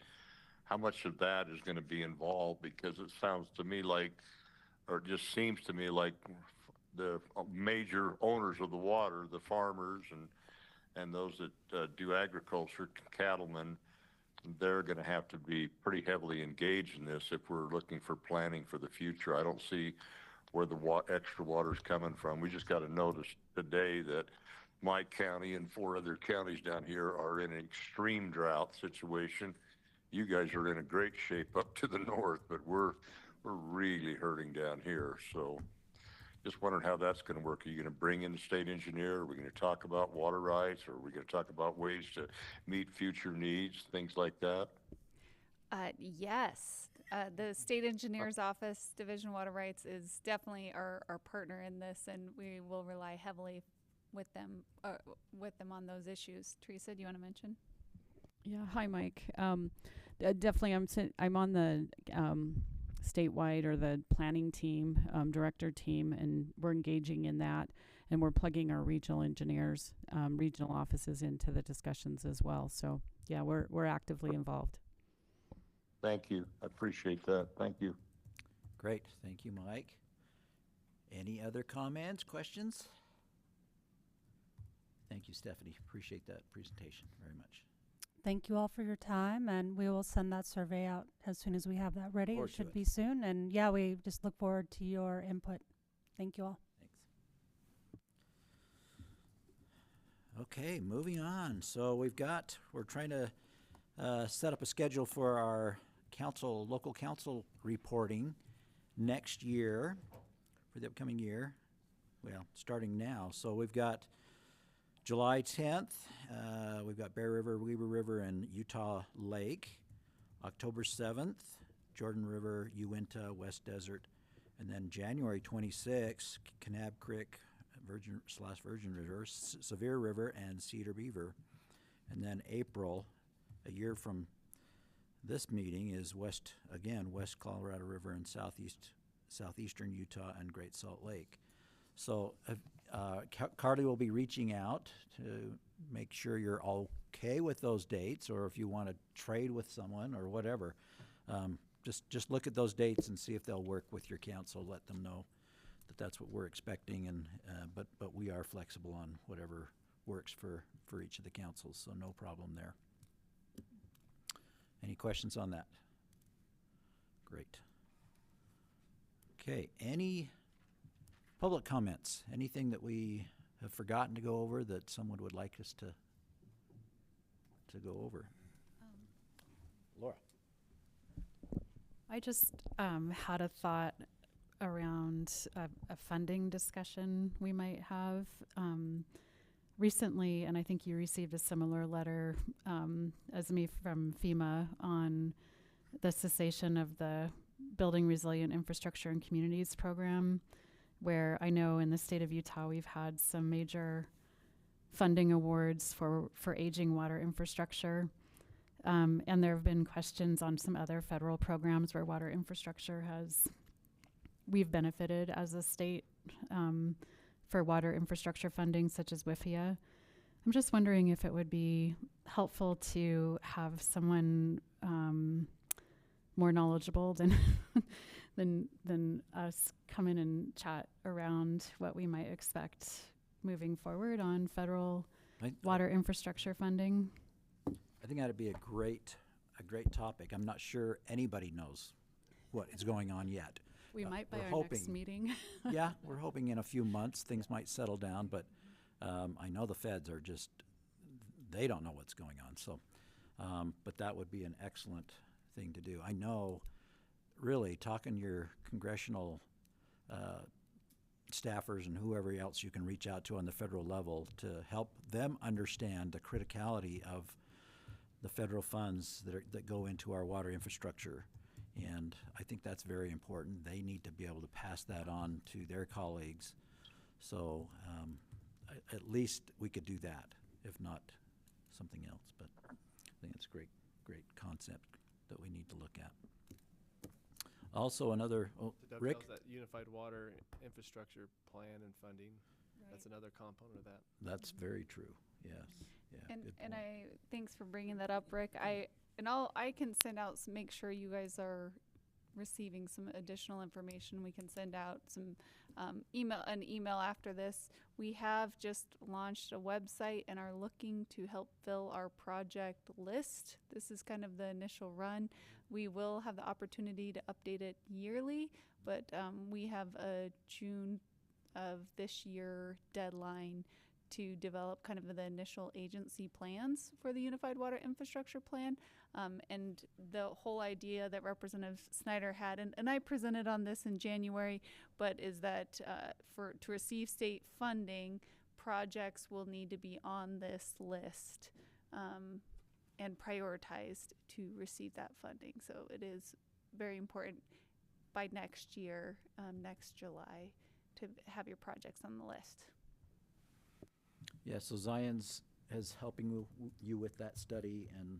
How much of that is going to be involved? Because it sounds to me like, or it just seems to me like the major owners of the water, the farmers and those that do agriculture, cattlemen, they're going to have to be pretty heavily engaged in this if we're looking for planning for the future. I don't see where the extra water is coming from. We just got a notice today that my county and 4 other counties down here are in an extreme drought situation. You guys are in a great shape up to the north, but we're really hurting down here. So just wondering how that's going to work. Are you going to bring in the state engineer? Are we going to talk about water rights? Or are we going to talk about ways to meet future needs, things like that? Yes. The state engineer's office, Division of Water Rights, is definitely our partner in this, and we will rely heavily with them on those issues. Teresa, do you want to mention? Yeah. Hi, Mike. Definitely, I'm on the statewide or the planning team, director team, and we're engaging in that, and we're plugging our regional engineers, regional offices into the discussions as well. So yeah, we're actively involved. Thank you. I appreciate that. Thank you. Great. Thank you, Mike. Any other comments, questions? Thank you, Stephanie. Appreciate that presentation very much. Thank you all for your time, and we will send that survey out as soon as we have that ready. It should be soon, and yeah, we just look forward to your input. Thank you all. Thanks. Okay, moving on. So we're trying to set up a schedule for our local council reporting next year, for the upcoming year, well, starting now. So we've got July 10th, we've got Bear River, Weber River, and Utah Lake. October 7th, Jordan River, Uintah, West Desert. And then January 26th, Kanab Creek, Virgin River, Sevier River, and Cedar Beaver. And then April, a year from this meeting, is West Colorado River and Southeastern Utah and Great Salt Lake. So Carly will be reaching out to make sure you're okay with those dates, or if you want to trade with someone or whatever. Just look at those dates and see if they'll work with your council. Let them know that that's what we're expecting, and but we are flexible on whatever works for each of the councils, so no problem there. Any questions on that? Great. Okay, any public comments? Anything that we have forgotten to go over that someone would like us to go over? Laura. I just had a thought around a funding discussion we might have. Recently, and I think you received a similar letter as me from FEMA on the cessation of the Building Resilient Infrastructure and Communities program, where I know in the state of Utah we've had some major funding awards for aging water infrastructure. And there have been questions on some other federal programs where water infrastructure we've benefited as a state for water infrastructure funding, such as WIFIA. I'm just wondering if it would be helpful to have someone more knowledgeable than than us come in and chat around what we might expect moving forward on federal water infrastructure funding. I think that'd be a great topic. I'm not sure anybody knows what is going on yet. We might by we're our next meeting. Yeah, we're hoping in a few months things might settle down, but I know the feds are they don't know what's going on. So, but that would be an excellent thing to do. I know, really, talking to your congressional staffers and whoever else you can reach out to on the federal level to help them understand the criticality of the federal funds that go into our water infrastructure. And I think that's very important. They need to be able to pass that on to their colleagues. So at least we could do that, if not something else. But I think it's a great concept that we need to look at. Also another, Rick? That unified water infrastructure plan and funding. Right. That's another component of that. That's very true. Yes. Yeah. And thanks for bringing that up, Rick. I can send out make sure you guys are receiving some additional information. We can send out some an email after this. We have just launched a website and are looking to help fill our project list. This is kind of the initial run. We will have the opportunity to update it yearly, but we have a June of this year deadline to develop kind of the initial agency plans for the Unified Water Infrastructure Plan. And the whole idea that Representative Snyder had, and I presented on this in January, but is that to receive state funding, projects will need to be on this list and prioritized to receive that funding. So it is very important by next year, next July, to have your projects on the list. Yeah, so Zion's is helping you with that study, and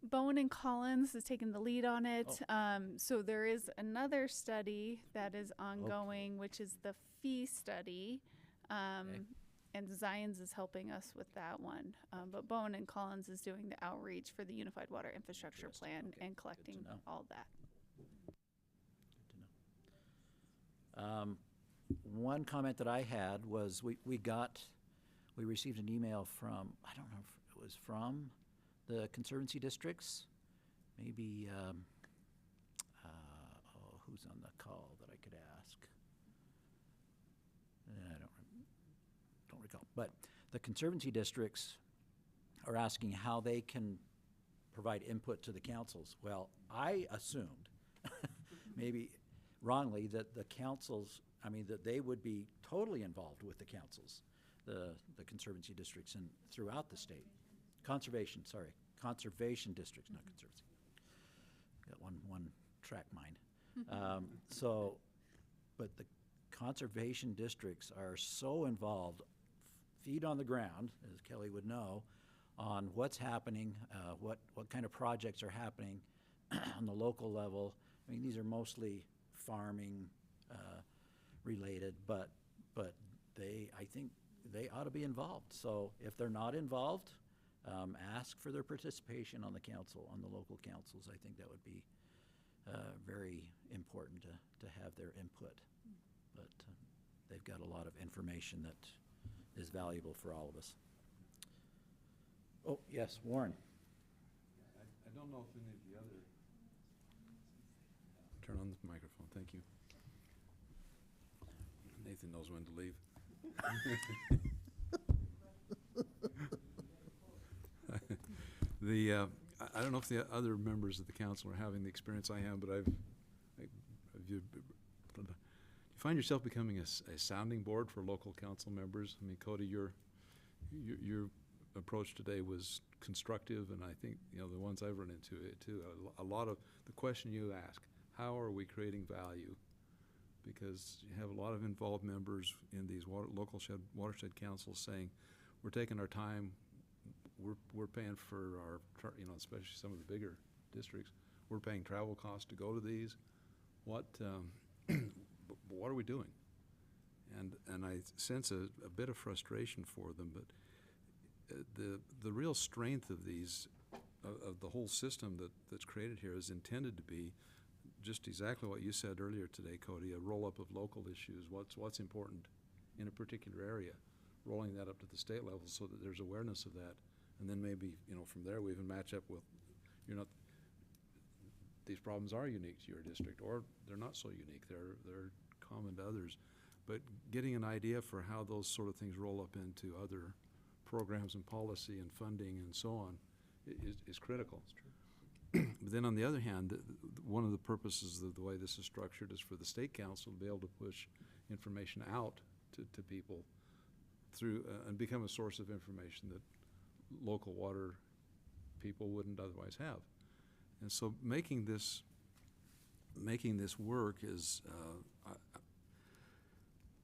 Bowen and Collins is taking the lead on it. So there is another study that is ongoing, which is the fee study, and Zion's is helping us with that one. But Bowen and Collins is doing the outreach for the Unified Water Infrastructure Plan and collecting all that. Good to know. One comment that I had was we received an email from, I don't know if it was from the conservancy districts, maybe, who's on the call that I could ask? I don't recall, but the conservancy districts are asking how they can provide input to the councils. Well, I assumed, maybe wrongly, that the councils, that they would be totally involved with the councils, the conservancy districts and throughout the state. Conservation districts, not conservancy. Got one track mind. But the conservation districts are so involved, feet on the ground, as Kelly would know, on what's happening, what kind of projects are happening on the local level. These are mostly farming related, but I think they ought to be involved. So if they're not involved, ask for their participation on the council, on the local councils. I think that would be very important to have their input. But they've got a lot of information that is valuable for all of us. Oh, yes, Warren. I don't know if any of the other... Turn on the microphone, thank you. Nathan knows when to leave. I don't know if the other members of the council are having the experience I have, but you find yourself becoming a sounding board for local council members. Cody, your approach today was constructive, and I think the ones I've run into it too. A lot of the question you ask: how are we creating value? Because you have a lot of involved members in these watershed councils saying, we're taking our time. We're paying for especially some of the bigger districts. We're paying travel costs to go to these. What are we doing? And I sense a bit of frustration for them, but the real strength of these, of the whole system that's created here is intended to be just exactly what you said earlier today, Cody, a roll-up of local issues, what's important in a particular area, rolling that up to the state level so that there's awareness of that. And then maybe, from there we even match up with, these problems are unique to your district, or they're not so unique, they're common to others. But getting an idea for how those sort of things roll up into other programs and policy and funding and so on is critical. But then on the other hand, one of the purposes of the way this is structured is for the state council to be able to push information out to people through and become a source of information that local water people wouldn't otherwise have. And so making this work is, I'm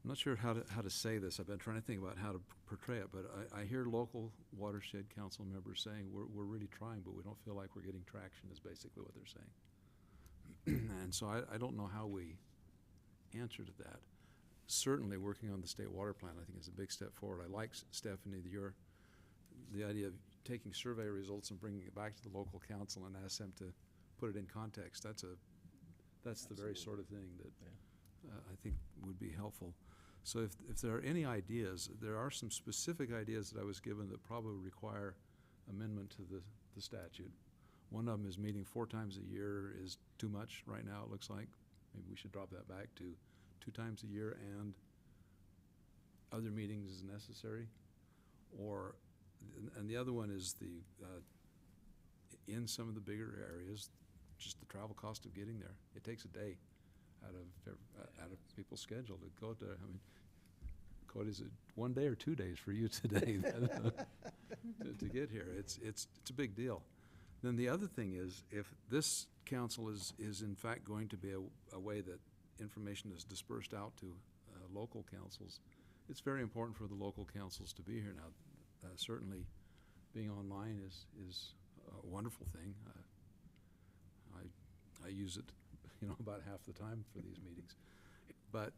not sure how to say this. I've been trying to think about how to portray it, but I hear local watershed council members saying we're really trying, but we don't feel like we're getting traction is basically what they're saying. And so I don't know how we answer to that. Certainly working on the state water plan I think is a big step forward. I like, Stephanie, the idea of taking survey results and bringing it back to the local council and ask them to put it in context. That's the very sort of thing that I think would be helpful. So if there are any ideas, there are some specific ideas that I was given that probably require amendment to the statute. One of them is meeting 4 times a year is too much right now, it looks like. Maybe we should drop that back to 2 times a year and other meetings is necessary. And the other one is in some of the bigger areas, just the travel cost of getting there. It takes a day out of people's schedule to go to. I mean, Cody, is it 1 day or 2 days for you today to get here? It's a big deal. Then the other thing is, if this council is in fact going to be a way that information is dispersed out to local councils, it's very important for the local councils to be here now. Certainly being online is a wonderful thing. I use it, about half the time for these meetings. But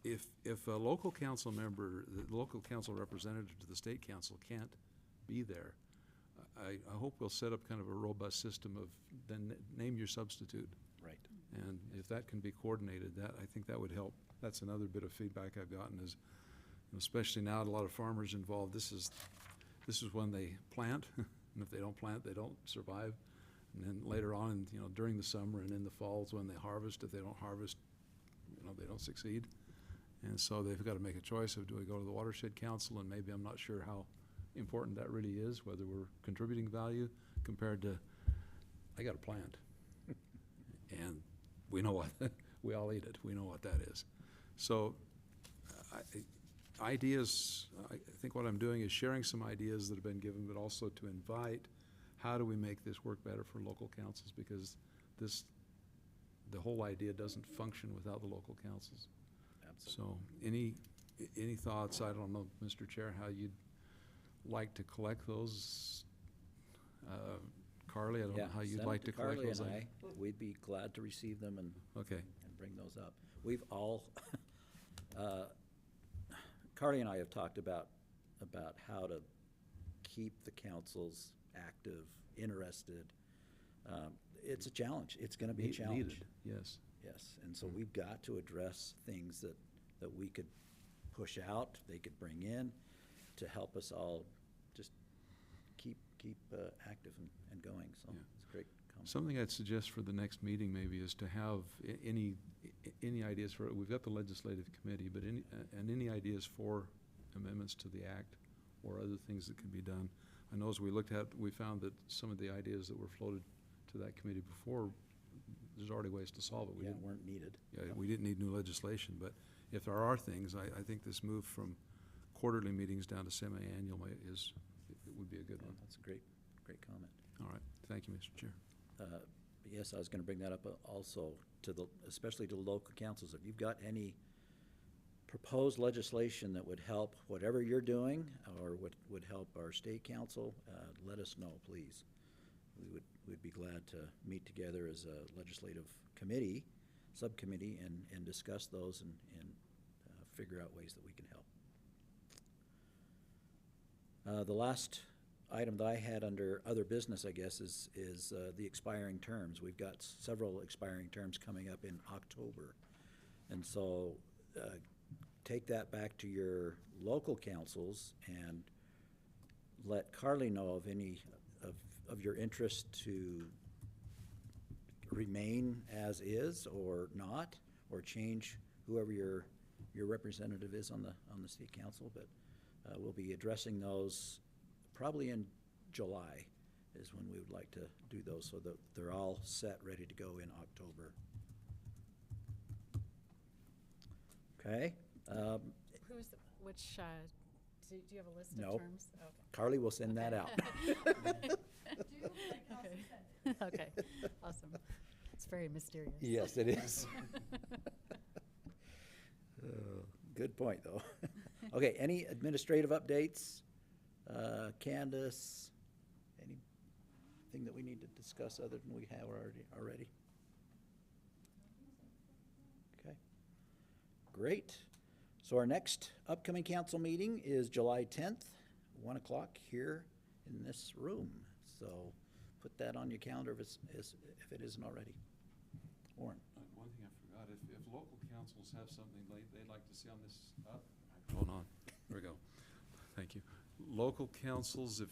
if a local council member, the local council representative to the state council can't be there, I hope we'll set up kind of a robust system of then name your substitute. Right. And if that can be coordinated, I think that would help. That's another bit of feedback I've gotten is, especially now a lot of farmers involved, this is when they plant, and if they don't plant, they don't survive. And then later on, during the summer and in the falls when they harvest, if they don't harvest, they don't succeed. And so they've got to make a choice of, do we go to the Watershed Council? And maybe I'm not sure how important that really is, whether we're contributing value compared to, I got a plant. And we know what, we all eat it. We know what that is. So ideas, I think what I'm doing is sharing some ideas that have been given, but also to invite, how do we make this work better for local councils? Because the whole idea doesn't function without the local councils. Absolutely. So any thoughts? I don't know, Mr. Chair, how you'd like to collect those. Carly, I don't know how you'd like to collect Carly those. and we'd be glad to receive them and bring those up. We've all, Carly and I have talked about how to keep the councils active, interested. It's a challenge. It's going to be a challenge. Needed, yes. Yes, and so we've got to address things that we could push out, they could bring in to help us all just keep active and going. So it's a great comment. Something I'd suggest for the next meeting maybe is to have any ideas for it. We've got the legislative committee, but any ideas for amendments to the act or other things that can be done. I know as we looked at, we found that some of the ideas that were floated to that committee before, there's already ways to solve it. Weren't needed. Yeah, we didn't need new legislation, but if there are things, I think this move from quarterly meetings down to semi-annual would be a good one. That's a great comment. All right, thank you, Mr. Chair. Yes, I was going to bring that up also especially to the local councils. If you've got any proposed legislation that would help whatever you're doing or would help our state council, let us know, please. We'd be glad to meet together as a legislative committee, subcommittee, and discuss those and figure out ways that we can help. The last item that I had under other business, I guess, is the expiring terms. We've got several expiring terms coming up in October. And so take that back to your local councils and let Carly know of any of your interest to remain as is or not, or change whoever your representative is on the state council. But we'll be addressing those probably in July is when we would like to do those, so that they're all set, ready to go in October. Okay. Do you have a list No. of terms? Okay. Carly will send that out. Okay. Okay, awesome. It's very mysterious. Yes, it is. Good point, though. Okay, any administrative updates? Candace, anything that we need to discuss other than we have already? Okay, great. So our next upcoming council meeting is July 10th, 1 o'clock here in this room. So put that on your calendar if it isn't already. Warren. One thing I forgot, if local councils have something they'd like to see on this, hold on, there we go. Thank you. Local councils, if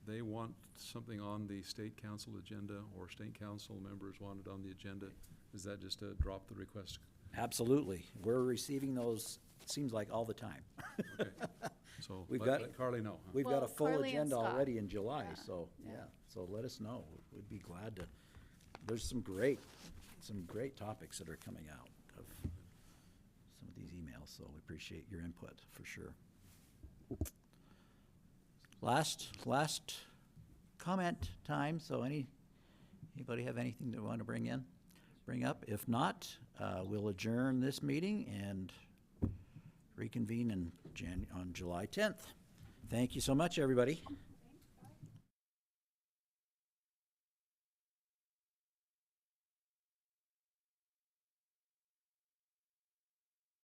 they want something on the state council agenda or state council members want it on the agenda, is that just a drop the request? Absolutely. We're receiving those, it seems like all the time. Okay. So We've let got Carly know. Huh? We've got a full Carly and agenda Scott. already in July, Yeah. so so let us know. We'd be glad to. There's some great topics that are coming out of some of these emails, so we appreciate your input for sure. Last comment time. So anybody have anything they want to bring up? If not, we'll adjourn this meeting and reconvene on July 10th. Thank you so much, everybody.